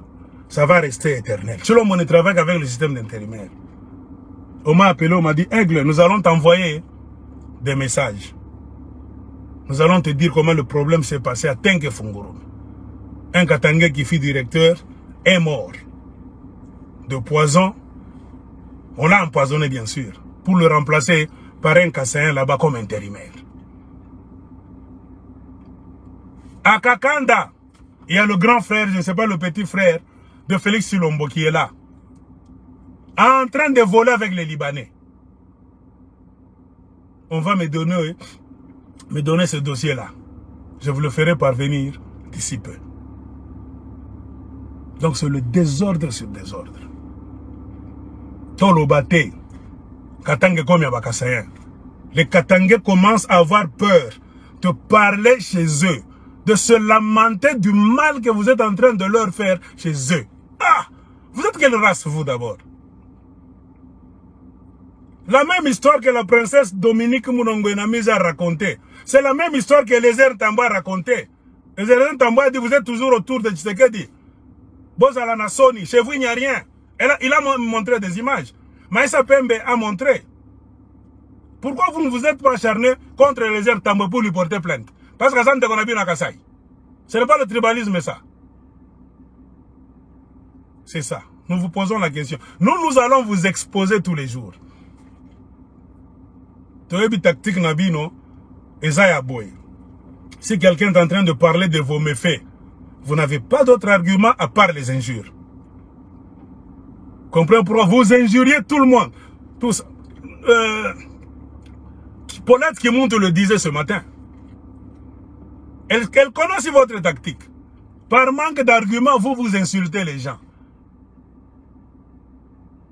ça va rester éternel. Selon mon travail avec le système d'intérimaire. On m'a appelé, on m'a dit, Aigle, nous allons t'envoyer des messages. Nous allons te dire comment le problème s'est passé à Tenke Fungurume. Un Katangais qui fut directeur est mort. De poison. On l'a empoisonné bien sûr. Pour le remplacer par un Kassayen là-bas comme intérimaire. À Kakanda, il y a le grand frère, je ne sais pas le petit frère, de Félix Tshilombo qui est là. En train de voler avec les Libanais. On va me donner ce dossier-là. Je vous le ferai parvenir d'ici peu. Donc c'est le désordre sur désordre. Tolo Bate, Katangé comme Yabakasayen. Les Katangais commencent à avoir peur de parler chez eux, de se lamenter du mal que vous êtes en train de leur faire chez eux. Ah! Vous êtes quelle race, vous, d'abord? La même histoire que la princesse Dominique Mounongwena mise à raconter. C'est la même histoire que Lézer Tamba a raconté. Lézer Tamba a dit, vous êtes toujours autour de Tshisekedi. Bozala Nassoni, chez vous, il n'y a rien. Il a montré des images. Maïssa Pembe a montré. Pourquoi vous ne vous êtes pas acharné contre Lézer Tamba pour lui porter plainte? Parce que ça ne te bien à Kassai. Ce n'est pas le tribalisme, ça. C'est ça. Nous vous posons la question. Nous allons vous exposer tous les jours. Tactique Nabino, Ezaya Boy. Si quelqu'un est en train de parler de vos méfaits, vous n'avez pas d'autre argument à part les injures. Comprenez pourquoi vous injuriez tout le monde. Tous. Paulette Kimuntu le disait ce matin. Elle connaît aussi votre tactique. Par manque d'arguments, vous insultez les gens.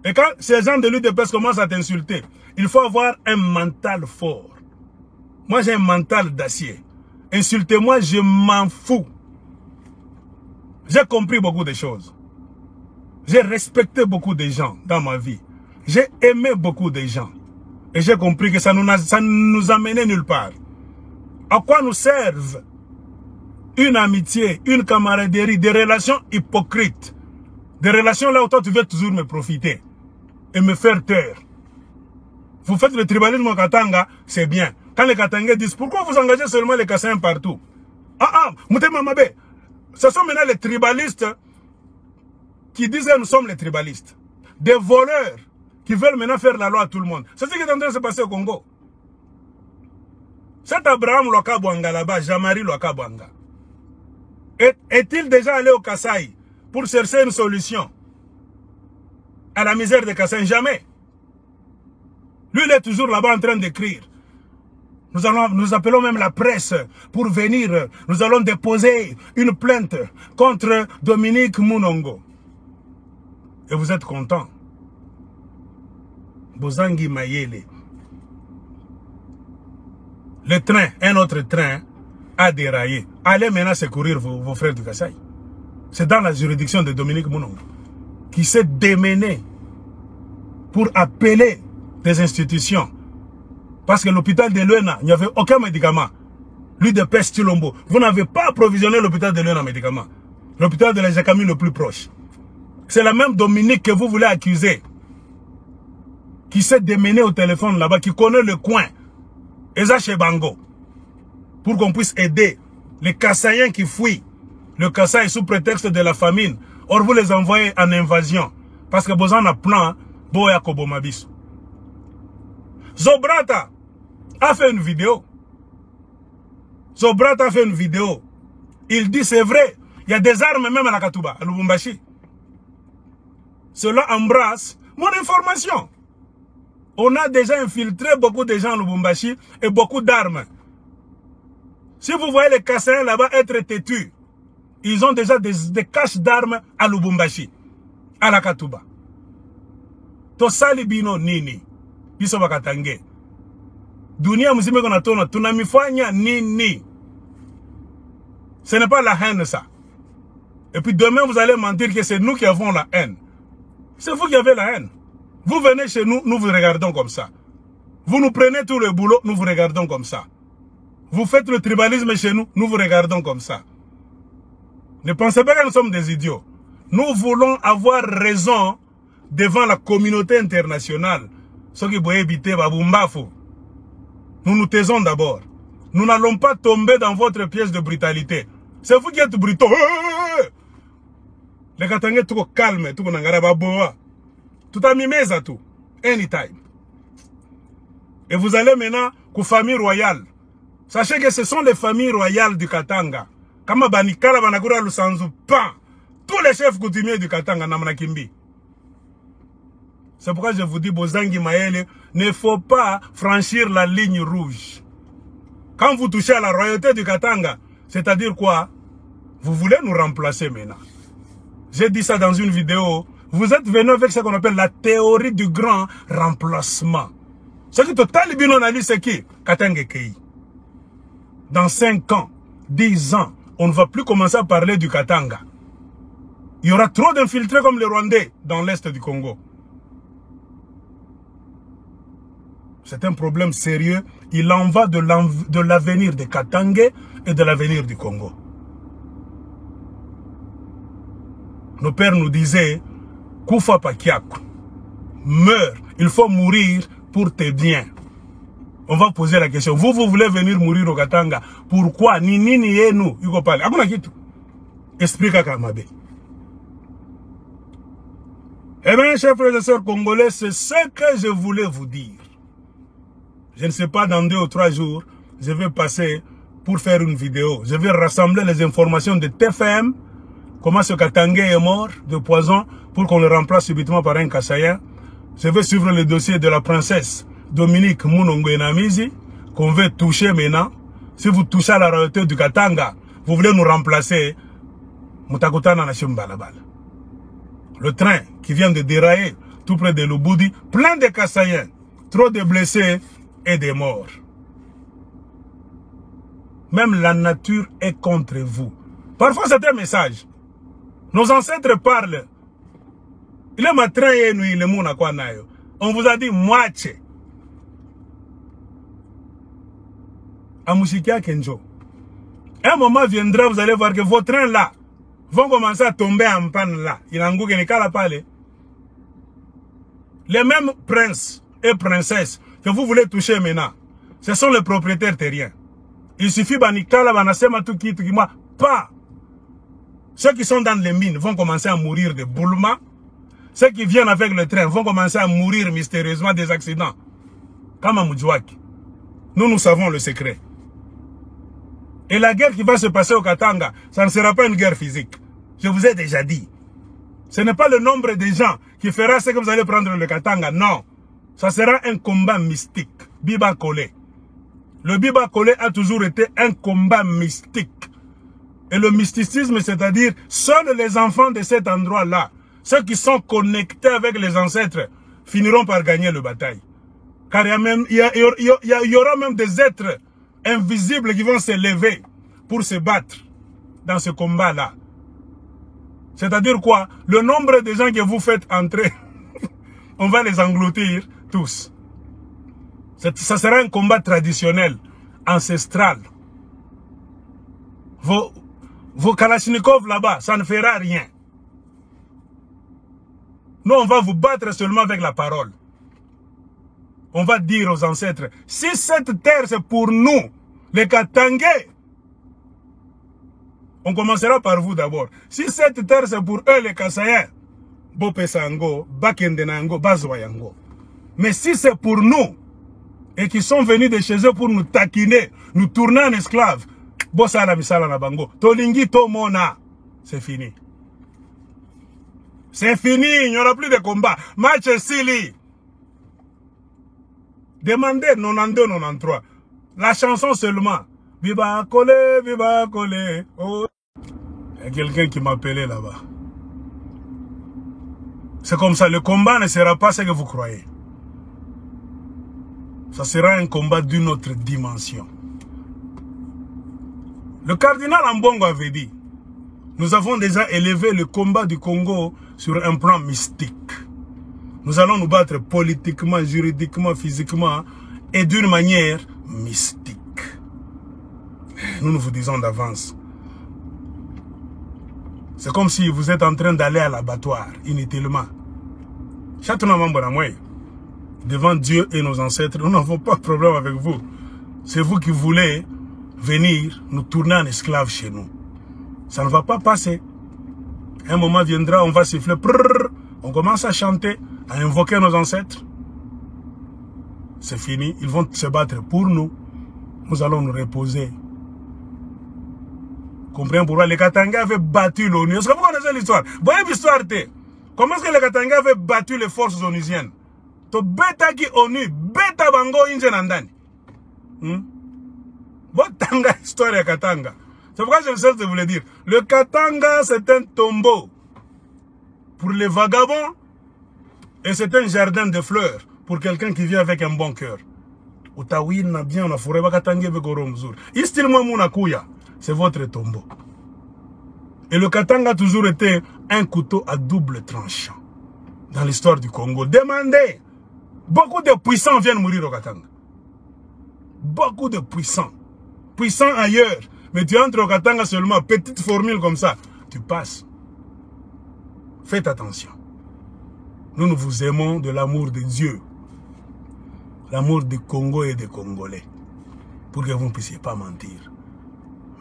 Et quand ces gens de l'UDPS commencent à t'insulter, il faut avoir un mental fort. Moi, j'ai un mental d'acier. Insultez-moi, je m'en fous. J'ai compris beaucoup de choses. J'ai respecté beaucoup de gens dans ma vie. J'ai aimé beaucoup de gens. Et j'ai compris que ça ne nous amenait nulle part. À quoi nous servent une amitié, une camaraderie, des relations hypocrites. Des relations là où toi tu veux toujours me profiter et me faire taire. Vous faites le tribalisme au Katanga, c'est bien. Quand les Katangais disent, pourquoi vous engagez seulement les Kassaïens partout? Moutema Mabé. Ce sont maintenant les tribalistes qui disent que nous sommes les tribalistes. Des voleurs qui veulent maintenant faire la loi à tout le monde. C'est ce qui est en train de se passer au Congo. Cet Abraham Lokabwanga là-bas, Jean-Marie Lokabwanga, est-il déjà allé au Kasaï pour chercher une solution à la misère des Kassaïens? Jamais. Lui, il est toujours là-bas en train d'écrire. Nous appelons même la presse pour venir. Nous allons déposer une plainte contre Dominique Munongo. Et vous êtes content. Bozangi Mayele. Le train, un autre train, a déraillé. Allez maintenant secourir vos frères du Kasaï. C'est dans la juridiction de Dominique Munongo qui s'est démené pour appeler des institutions. Parce que l'hôpital de Luena, il n'y avait aucun médicament. Lui de Pest Chilombo. Vous n'avez pas approvisionné l'hôpital de Luena en médicaments. L'hôpital de la Jacamine le plus proche. C'est la même Dominique que vous voulez accuser. Qui s'est démené au téléphone là-bas, qui connaît le coin. Eza chez Bango. Pour qu'on puisse aider les Kassaïens qui fuient. Le Kasaï sous prétexte de la famine. Or vous les envoyez en invasion. Parce que vous en avez plein. Boya Kobomabis. Zobrata a fait une vidéo. Zobrata a fait une vidéo. Il dit c'est vrai. Il y a des armes même à la Katouba, à Lubumbashi. Cela embrasse mon information. On a déjà infiltré beaucoup de gens à Lubumbashi et beaucoup d'armes. Si vous voyez les Kassaïens là-bas être têtus, ils ont déjà des caches d'armes à Lubumbashi, à la Katouba. Tosali bino nini. Biso bakatange. Dunia mzime kona tona, tunamifanya nini. Ce n'est pas la haine ça. Et puis demain vous allez mentir que c'est nous qui avons la haine. C'est vous qui avez la haine. Vous venez chez nous, nous vous regardons comme ça. Vous nous prenez tout le boulot, nous vous regardons comme ça. Vous faites le tribalisme chez nous, nous vous regardons comme ça. Ne pensez pas que nous sommes des idiots. Nous voulons avoir raison devant la communauté internationale. Ce qui peut éviter Babumbafo. Nous nous taisons d'abord. Nous n'allons pas tomber dans votre pièce de brutalité. C'est vous qui êtes brutaux. Les Katangais tout calme, tout nangarababoa. Tout a mimé ça tout. Anytime. Et vous allez maintenant qu'aux familles royales. Sachez que ce sont les familles royales du Katanga. Kama banikala banakura lusanzu pan. Tous les chefs coutumiers du Katanga namanakimbi. C'est pourquoi je vous dis, Bozangi Mayele, ne faut pas franchir la ligne rouge. Quand vous touchez à la royauté du Katanga, c'est-à-dire quoi? Vous voulez nous remplacer maintenant. J'ai dit ça dans une vidéo. Vous êtes venu avec ce qu'on appelle la théorie du grand remplacement. Ce qui total bien on a dit c'est qui? Katanga Kei. Dans 5 ans, 10 ans, on ne va plus commencer à parler du Katanga. Il y aura trop d'infiltrés comme les Rwandais dans l'est du Congo. C'est un problème sérieux. Il en va de l'avenir des Katangais et de l'avenir du Congo. Nos pères nous disaient, Koufa Pakiakou, meurs, il faut mourir pour tes biens. On va poser la question, vous voulez venir mourir au Katanga, pourquoi? Ni nous, il faut parler. Explique à Kamabe. Eh bien, chers frères et sœurs congolais, c'est ce que je voulais vous dire. Je ne sais pas, dans 2 ou 3 jours, je vais passer pour faire une vidéo. Je vais rassembler les informations de TFM, comment ce Katangais est mort de poison, pour qu'on le remplace subitement par un Kassaïen. Je vais suivre le dossier de la princesse Dominique Munongo Namizi, qu'on veut toucher maintenant. Si vous touchez à la royauté du Katanga, vous voulez nous remplacer, Mutakutana na Shimbalabal. Le train qui vient de dérailler tout près de Lubudi, plein de Kassaïens, trop de blessés et des morts. Même la nature est contre vous. Parfois c'est un message. Nos ancêtres parlent. Il est matin et nuit, le monde quoi nayo. On vous a dit moitié. Amushikia Kenjo. Un moment viendra, vous allez voir que vos trains là vont commencer à tomber en panne là. Il y a un goût qui n'est qu'à la parler. Les mêmes princes et princesses que vous voulez toucher maintenant, Ce sont les propriétaires terriens. Il suffit banikala banasema tout qui moi pas. Ceux qui sont dans les mines vont commencer à mourir de boulement. Ceux qui viennent avec le train vont commencer à mourir mystérieusement des accidents. Kama Mujwaki. Nous savons le secret. Et la guerre qui va se passer au Katanga, ça ne sera pas une guerre physique. Je vous ai déjà dit. Ce n'est pas le nombre de gens qui fera ce que vous allez prendre le Katanga. Non. Ça sera un combat mystique. Biba Kole. Le Biba Kole a toujours été un combat mystique. Et le mysticisme, c'est-à-dire, seuls les enfants de cet endroit-là, ceux qui sont connectés avec les ancêtres, finiront par gagner la bataille. Car il y aura même des êtres invisibles qui vont se lever pour se battre dans ce combat-là. C'est-à-dire quoi? Le nombre de gens que vous faites entrer, on va les engloutir tous. Ça sera un combat traditionnel, ancestral. Vos Kalachnikov là-bas, ça ne fera rien. Nous, on va vous battre seulement avec la parole. On va dire aux ancêtres, si cette terre c'est pour nous, les Katangais, on commencera par vous d'abord. Si cette terre c'est pour eux, les Kasaïens, Bopesango, Bakendenango, Bazwayango. Mais si c'est pour nous, et qui sont venus de chez eux pour nous taquiner, nous tourner en esclaves, Bossala Misala Nabango, Tolingi Tomona, c'est fini. C'est fini, il n'y aura plus de combat. Match Sili. Demandez 92-93. La chanson seulement. Viva Kole, Viva Kole. Oh. Il y a quelqu'un qui m'appelait là-bas. C'est comme ça, le combat ne sera pas ce que vous croyez. Ça sera un combat d'une autre dimension. Le cardinal Ambongo avait dit, nous avons déjà élevé le combat du Congo sur un plan mystique. Nous allons nous battre politiquement, juridiquement, physiquement et d'une manière mystique. Nous vous disons d'avance. C'est comme si vous êtes en train d'aller à l'abattoir, inutilement. Devant Dieu et nos ancêtres, nous n'avons pas de problème avec vous. C'est vous qui voulez venir nous tourner en esclaves chez nous. Ça ne va pas passer. Un moment viendra, on va siffler. Prrr, on commence à chanter, à invoquer nos ancêtres. C'est fini. Ils vont se battre pour nous. Nous allons nous reposer. Comprenez pourquoi les Katanga avaient battu l'ONU. Est-ce que vous connaissez l'histoire? Voyez l'histoire. Comment est-ce que les Katanga avaient battu les forces onusiennes? To beta qui ONU, beta bango injenandani. Botanga histoire de Katanga. C'est pourquoi je me cesse de vous le dire. Le Katanga, c'est un tombeau pour les vagabonds et c'est un jardin de fleurs pour quelqu'un qui vient avec un bon cœur. C'est votre tombeau. Et le Katanga a toujours été un couteau à double tranchant dans l'histoire du Congo. Demandez. Beaucoup de puissants viennent mourir au Katanga. Beaucoup de puissants. Puissants ailleurs. Mais tu entres au Katanga seulement, petite formule comme ça, tu passes. Faites attention. Nous, nous vous aimons de l'amour de Dieu. L'amour du Congo et des Congolais. Pour que vous ne puissiez pas mentir.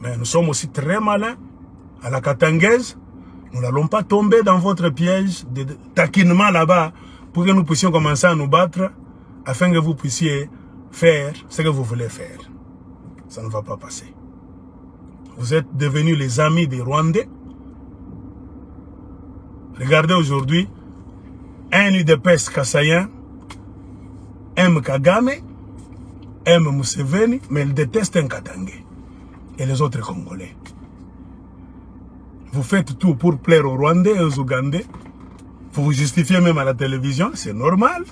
Mais nous sommes aussi très malins. À la Katangaise, nous n'allons pas tomber dans votre piège de taquinement là-bas pour que nous puissions commencer à nous battre afin que vous puissiez faire ce que vous voulez faire. Ça ne va pas passer. Vous êtes devenus les amis des Rwandais. Regardez aujourd'hui, un UDPS Kasaïen aime Kagame, aime Museveni, mais il déteste un Katangais et les autres Congolais. Vous faites tout pour plaire aux Rwandais et aux Ougandais. Vous vous justifiez même à la télévision, c'est normal.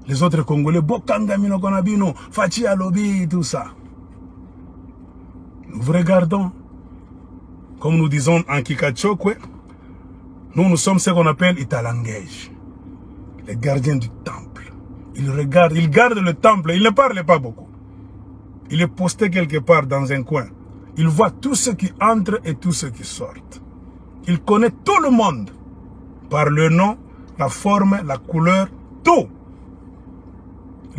Les autres Congolais, Bokanga Mino Konabino, Fachi Alobi, tout ça. Nous vous regardons. Comme nous disons en Kikachokwe, nous sommes ce qu'on appelle Italangège, les gardiens du temple. Ils regardent, ils gardent le temple, ils ne parlent pas beaucoup. Il est posté quelque part dans un coin. Il voit tous ceux qui entrent et tous ceux qui sortent. Il connaît tout le monde. Par le nom, la forme, la couleur, tout.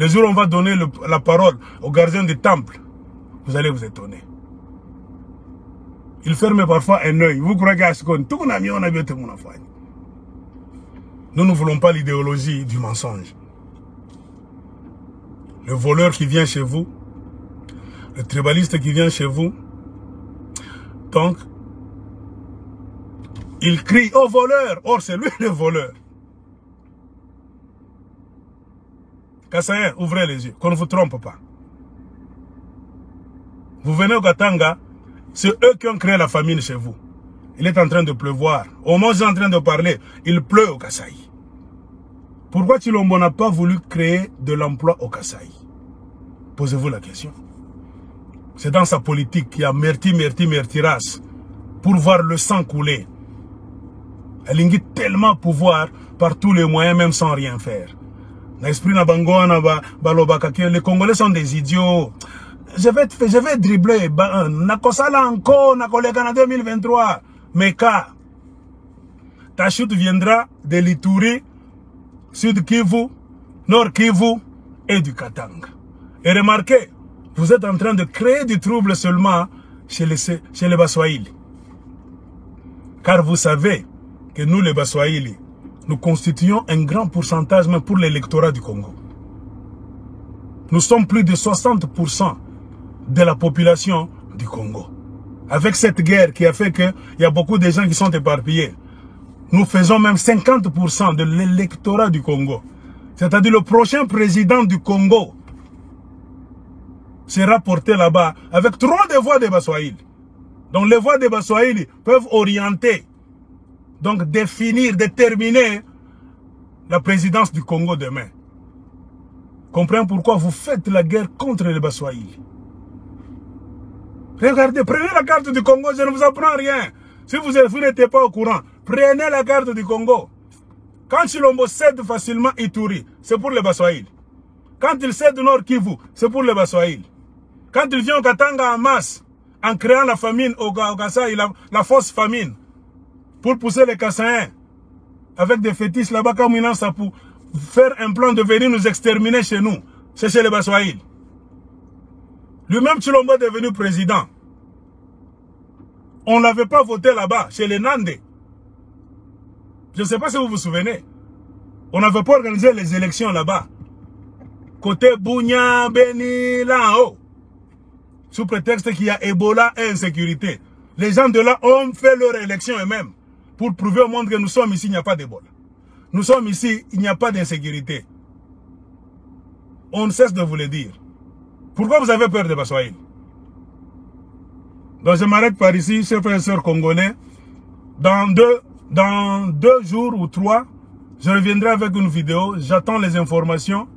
Le jour où on va donner la parole aux gardiens du temple, vous allez vous étonner. Ils ferment parfois un œil. Vous croyez qu'à ce qu'on tout a mis, on a bien tout le monde. Nous ne voulons pas l'idéologie du mensonge. Le voleur qui vient chez vous, le tribaliste qui vient chez vous, donc, il crie au voleur. Or, c'est lui le voleur. Kassaïen, ouvrez les yeux, qu'on ne vous trompe pas. Vous venez au Katanga, c'est eux qui ont créé la famine chez vous. Il est en train de pleuvoir. Au moment où je suis en train de parler, il pleut au Kasaï. Pourquoi Tshilombo n'a pas voulu créer de l'emploi au Kasaï? Posez-vous la question. C'est dans sa politique qu'il y a mertiras pour voir le sang couler. Elle a tellement pouvoir par tous les moyens, même sans rien faire. Les Congolais sont des idiots. Je vais dribbler. Nakosala encore, Nakoleka en 2023. Mais quand ta chute viendra de l'Ituri, Sud Kivu, Nord Kivu et du Katanga. Et remarquez, vous êtes en train de créer du trouble seulement chez les Baswahili. Car vous savez que nous, les Baswahili, nous constituons un grand pourcentage même pour l'électorat du Congo. Nous sommes plus de 60% de la population du Congo. Avec cette guerre qui a fait qu'il y a beaucoup de gens qui sont éparpillés, nous faisons même 50% de l'électorat du Congo. C'est-à-dire le prochain président du Congo sera porté là-bas avec 3 des voix des Baswahili. Donc les voix des Baswahili peuvent orienter, donc définir, déterminer la présidence du Congo demain. Comprenez pourquoi vous faites la guerre contre les Baswahili. Regardez, prenez la carte du Congo, je ne vous apprends rien. Si vous n'êtes pas au courant, prenez la carte du Congo. Quand Tshilombo cède facilement Ituri, c'est pour les Baswahili. Quand il cède Nord Kivu, c'est pour les Baswahili. Quand il vient au Katanga en masse, en créant la famine au Kasaï, la fausse famine, pour pousser les Kassaïens, avec des fétiches là-bas comme il ça pour faire un plan de venir nous exterminer chez nous, c'est chez les Baswahili. Lui-même Tshilombo est devenu président. On ne l'avait pas voté là-bas, chez les Nandé. Je ne sais pas si vous vous souvenez. On n'avait pas organisé les élections là-bas. Côté Bounia, Beni, là en haut. Sous prétexte qu'il y a Ebola et insécurité. Les gens de là ont fait leur élection eux-mêmes. Pour prouver au monde que nous sommes ici, il n'y a pas d'Ebola. Nous sommes ici, il n'y a pas d'insécurité. On ne cesse de vous le dire. Pourquoi vous avez peur de Baswahili? Donc je m'arrête par ici, chers frères et sœurs congolais. Dans deux jours ou 3, je reviendrai avec une vidéo. J'attends les informations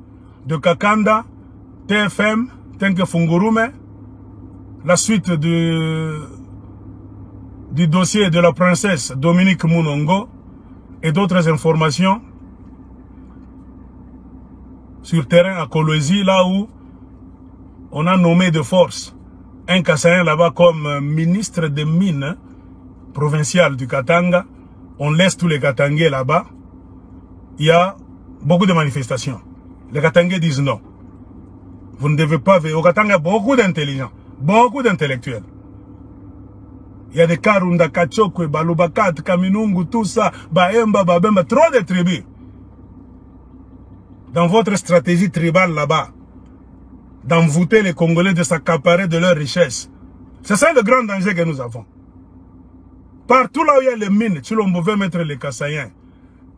de Kakanda, TFM, Tenke Fungurume, la suite du dossier de la princesse Dominique Munongo et d'autres informations sur terrain à Kolwezi, là où on a nommé de force un Kassaïen là-bas comme ministre des Mines provincial du Katanga. On laisse tous les Katangais là-bas. Il y a beaucoup de manifestations. Les Katangais disent non. Vous ne devez pas... Au Katanga, il y a beaucoup d'intelligents, beaucoup d'intellectuels. Il y a des Karunda, Kachokwe, Balubakat, Kaminungu, tout ça, Baemba, Babemba, trop de tribus. Dans votre stratégie tribale là-bas, d'envoûter les Congolais, de s'accaparer de leurs richesses. C'est ça le grand danger que nous avons. Partout là où il y a les mines, Tshilombo veut mettre les Kassaïens.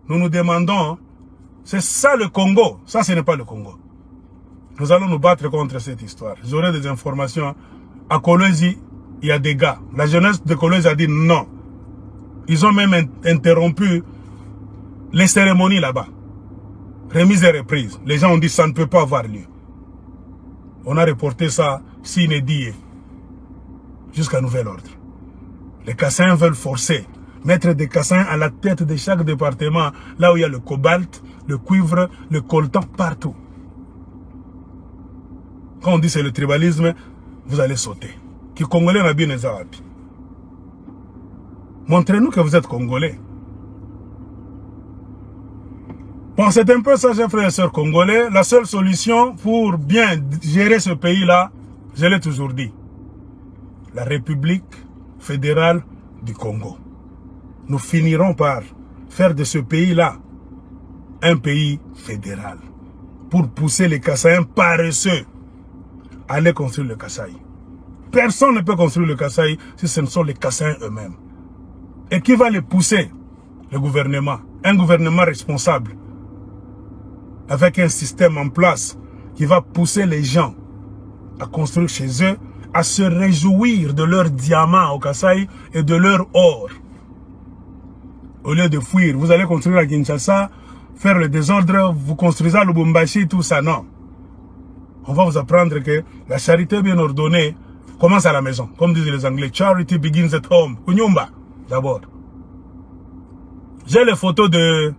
Nous nous demandons, c'est ça le Congo? Ça, ce n'est pas le Congo. Nous allons nous battre contre cette histoire. J'aurai des informations. À Kolwezi, il y a des gars. La jeunesse de Kolwezi a dit non. Ils ont même interrompu les cérémonies là-bas. Remise et reprise. Les gens ont dit ça ne peut pas avoir lieu. On a reporté ça sine die jusqu'à nouvel ordre. Les Kassaïens veulent forcer, mettre des Kassaïens à la tête de chaque département, là où il y a le cobalt, le cuivre, le coltan, partout. Quand on dit c'est le tribalisme, vous allez sauter. Qui Congolais n'a bien les Arabes. Montrez-nous que vous êtes Congolais. Bon, c'est un peu ça, chers frères et sœurs congolais. La seule solution pour bien gérer ce pays-là, je l'ai toujours dit, la République fédérale du Congo. Nous finirons par faire de ce pays-là un pays fédéral pour pousser les Kassaïens paresseux à aller construire le Kasaï. Personne ne peut construire le Kasaï si ce ne sont les Kassaïens eux-mêmes. Et qui va les pousser? Le gouvernement. Un gouvernement responsable, avec un système en place qui va pousser les gens à construire chez eux, à se réjouir de leurs diamants au Kasaï et de leur or. Au lieu de fuir, vous allez construire à Kinshasa, faire le désordre, vous construisez à Lubumbashi, tout ça, non. On va vous apprendre que la charité bien ordonnée commence à la maison. Comme disent les Anglais, charity begins at home. Kunyumba, d'abord. J'ai les photos de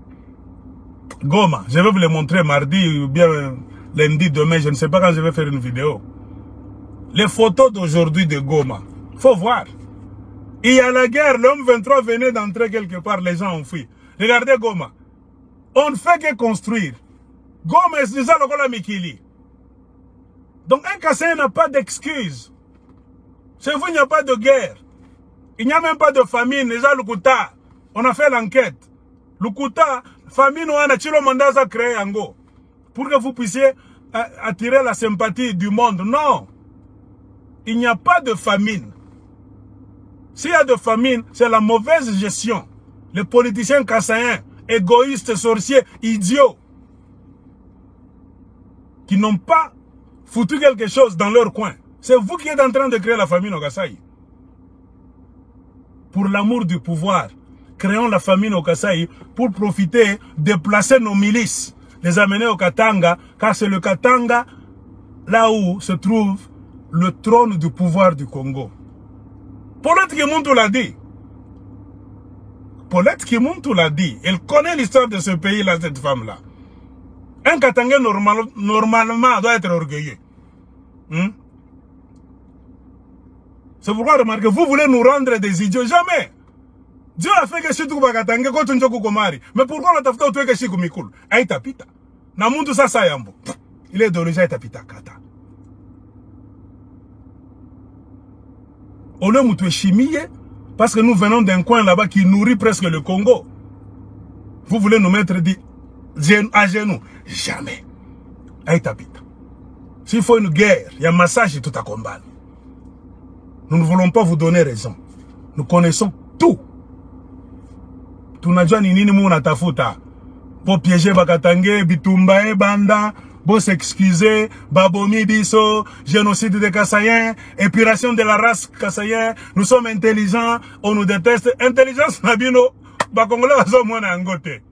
Goma. Je vais vous les montrer mardi ou bien lundi, demain. Je ne sais pas quand je vais faire une vidéo. Les photos d'aujourd'hui de Goma. Faut voir. Il y a la guerre. L'homme 23 venait d'entrer quelque part. Les gens ont fui. Regardez Goma. On ne fait que construire. Goma est déjà le Gola Mikili. Donc un Kassaïen n'a pas d'excuse. Chez vous, il n'y a pas de guerre. Il n'y a même pas de famine. Déjà, Lukuta. On a fait l'enquête. Lukuta, famine, on a tiré le mandat à créer Ango. Pour que vous puissiez attirer la sympathie du monde. Non. Il n'y a pas de famine. S'il y a de famine, c'est la mauvaise gestion. Les politiciens kassaïens, égoïstes, sorciers, idiots, qui n'ont pas foutu quelque chose dans leur coin. C'est vous qui êtes en train de créer la famine au Kasaï. Pour l'amour du pouvoir, créons la famine au Kasaï pour profiter, déplacer nos milices, les amener au Katanga, car c'est le Katanga là où se trouve le trône du pouvoir du Congo. Paulette Kimuntu l'a dit. Paulette Kimuntu l'a dit. Elle connaît l'histoire de ce pays-là, cette femme-là. Un Katanga normalement doit être orgueilleux. C'est pourquoi, remarquez, vous voulez nous rendre des idiots. Jamais. Dieu a fait que je suis tout Katanga, quand tu komari. Mais pourquoi on a fait que je suis kumikul? Aïta pita. Namuntu sa sayambo. Il est d'origine aïta pita kata. On le moutou chimie parce que nous venons d'un coin là-bas qui nourrit presque le Congo. Vous voulez nous mettre à genoux? Jamais. Aïta pita. S'il faut une guerre, il y a un massage et tout à combattre. Nous ne voulons pas vous donner raison. Nous connaissons tout. Tunajua ni nini muna tafuta. Pour piéger Bakatangue, Bitumba, Banda, pour s'excuser, Babomi Biso, génocide des Kassaïens, épuration de la race Kassaïen, nous sommes intelligents, on nous déteste. Intelligence, Nabino, Bakongole va so mwana angote.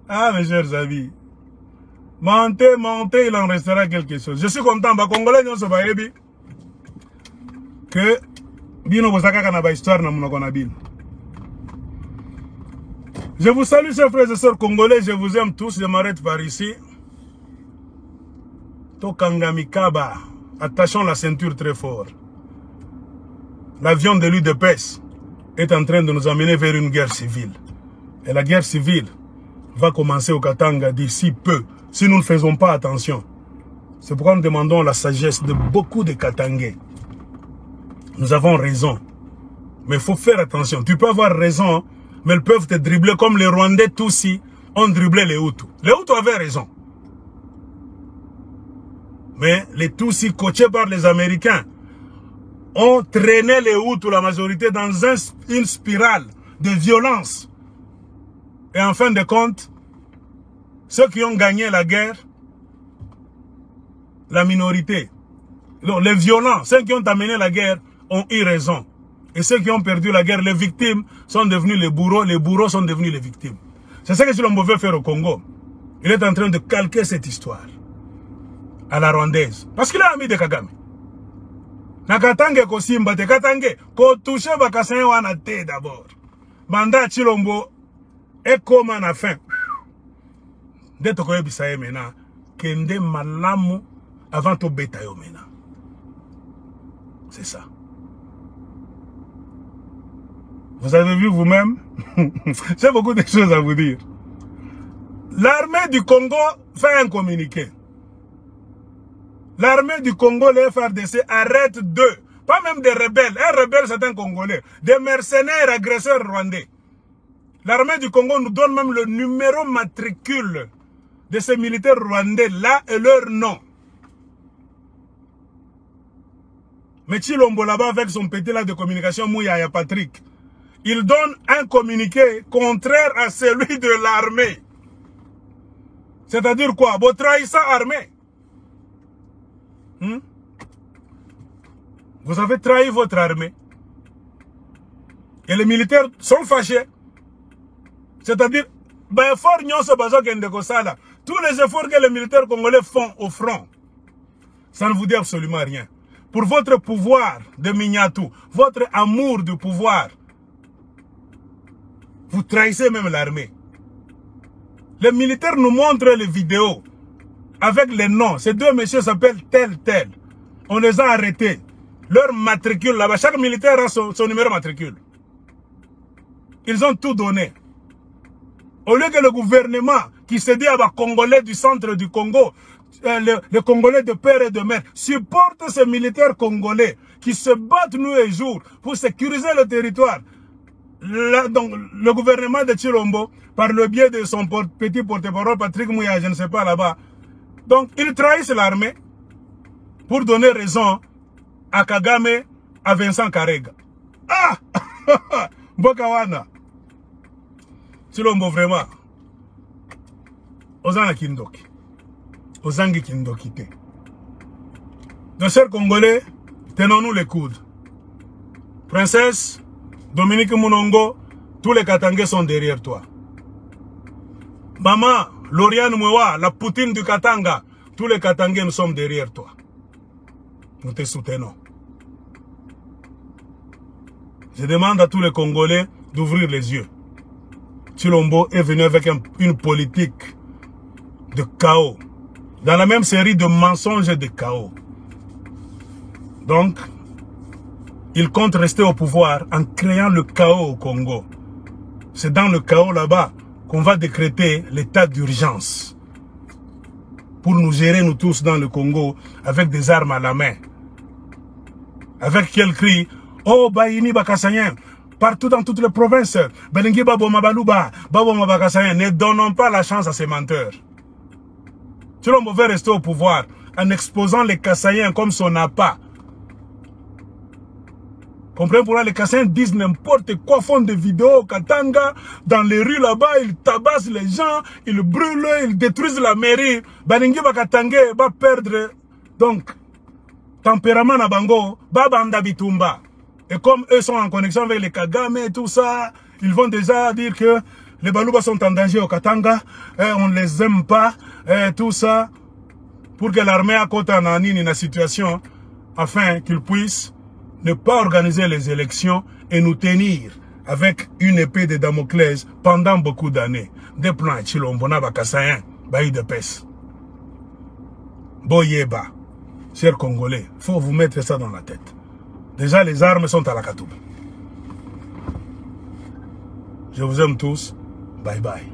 Ah, mes chers amis. Mentez, mentez, il en restera quelque chose. Je suis content, Bakongole, nous sommes que Bino Bosaka Kanaba histoire na Munokonabil. Je vous salue, chers frères et sœurs congolais, je vous aime tous, je m'arrête par ici. Tokangamikaba, attachons la ceinture très fort. L'avion de l'UDPS est en train de nous amener vers une guerre civile. Et la guerre civile va commencer au Katanga d'ici peu, si nous ne faisons pas attention. C'est pourquoi nous demandons la sagesse de beaucoup de Katangais. Nous avons raison. Mais il faut faire attention. Tu peux avoir raison, mais ils peuvent te dribbler comme les Rwandais Tutsis ont dribblé les Hutus. Les Hutus avaient raison. Mais les Tutsis coachés par les Américains ont traîné les Hutus, la majorité, dans une spirale de violence. Et en fin de compte, ceux qui ont gagné la guerre, la minorité, donc les violents, ceux qui ont amené la guerre, ont eu raison. Et ceux qui ont perdu la guerre, les victimes, sont devenus les bourreaux sont devenus les victimes. C'est ce que Chilombo veut faire au Congo. Il est en train de calquer cette histoire à la rwandaise. Parce qu'il est ami de Kagame. Nakatange ko simba te katange ko touche bakasayen wana te d'abord. Banda Chilombo et comme à la fin. Dès que vous savez maintenant, kende malamu avant to beta yo maintenant. C'est ça. Vous avez vu vous-même. J'ai beaucoup de choses à vous dire. L'armée du Congo fait un communiqué. L'armée du Congo, les FARDC, arrête d'eux. Pas même des rebelles. Un rebelle, c'est un Congolais. Des mercenaires agresseurs rwandais. L'armée du Congo nous donne même le numéro matricule de ces militaires rwandais là et leur nom. Mais Tshilombo là-bas avec son petit là de communication, Mouyaya Patrick, il donne un communiqué contraire à celui de l'armée. C'est-à-dire quoi? Vous trahissez l'armée. Vous avez trahi votre armée. Et les militaires sont fâchés. C'est-à-dire, tous les efforts que les militaires congolais font au front, ça ne vous dit absolument rien. Pour votre pouvoir de Mignatou, votre amour du pouvoir, vous trahissez même l'armée. Les militaires nous montrent les vidéos avec les noms. Ces deux messieurs s'appellent tel, tel. On les a arrêtés. Leur matricule là-bas, chaque militaire a son numéro matricule. Ils ont tout donné. Au lieu que le gouvernement qui se dit à les Congolais du centre du Congo, les Congolais de père et de mère, supportent ces militaires congolais qui se battent nuit et jour pour sécuriser le territoire. Là, donc, le gouvernement de Tshilombo, par le biais de son petit porte-parole, Patrick Mouya, je ne sais pas là-bas, donc ils trahissent l'armée pour donner raison à Kagame, à Vincent Karega. Ah Bokawana. Tshilombo vraiment. Ozana Kindoki. Ozangi Kindoki te. Donc, chers Congolais, tenons-nous les coudes. Princesse, Dominique Mounongo, tous les Katangais sont derrière toi. Maman, Lauriane Mouewa, la Poutine du Katanga, tous les Katangais nous sommes derrière toi. Nous te soutenons. Je demande à tous les Congolais d'ouvrir les yeux. Tshilombo est venu avec une politique de chaos. Dans la même série de mensonges et de chaos. Donc, il compte rester au pouvoir en créant le chaos au Congo. C'est dans le chaos là-bas qu'on va décréter l'état d'urgence. Pour nous gérer nous tous dans le Congo avec des armes à la main. Avec quel cri? Oh, Baïni Bakasayen. Partout dans toutes les provinces. Belingi Babo Mabalouba. Babo Mabakasayen. Ne donnons pas la chance à ces menteurs. Tshilombo veut rester au pouvoir en exposant les Kassaïens comme son appât. Comprenez pourquoi les Kassaïens disent n'importe quoi, font des vidéos au Katanga, dans les rues là-bas, ils tabassent les gens, ils brûlent, ils détruisent la mairie. Baningi Bakatangé va perdre, donc, tempérament à Bango, Banda Bitumba. Et comme eux sont en connexion avec les Kagame et tout ça, ils vont déjà dire que les Balouba sont en danger au Katanga, on ne les aime pas, tout ça, pour que l'armée à côté en anine la situation, afin qu'ils puissent ne pas organiser les élections et nous tenir avec une épée de Damoclès pendant beaucoup d'années. Des plans Tshilombo na Bakasayen, Baï de Pes. Boyeba, chers Congolais, il faut vous mettre ça dans la tête. Déjà, les armes sont à la Katoub. Je vous aime tous. Bye bye.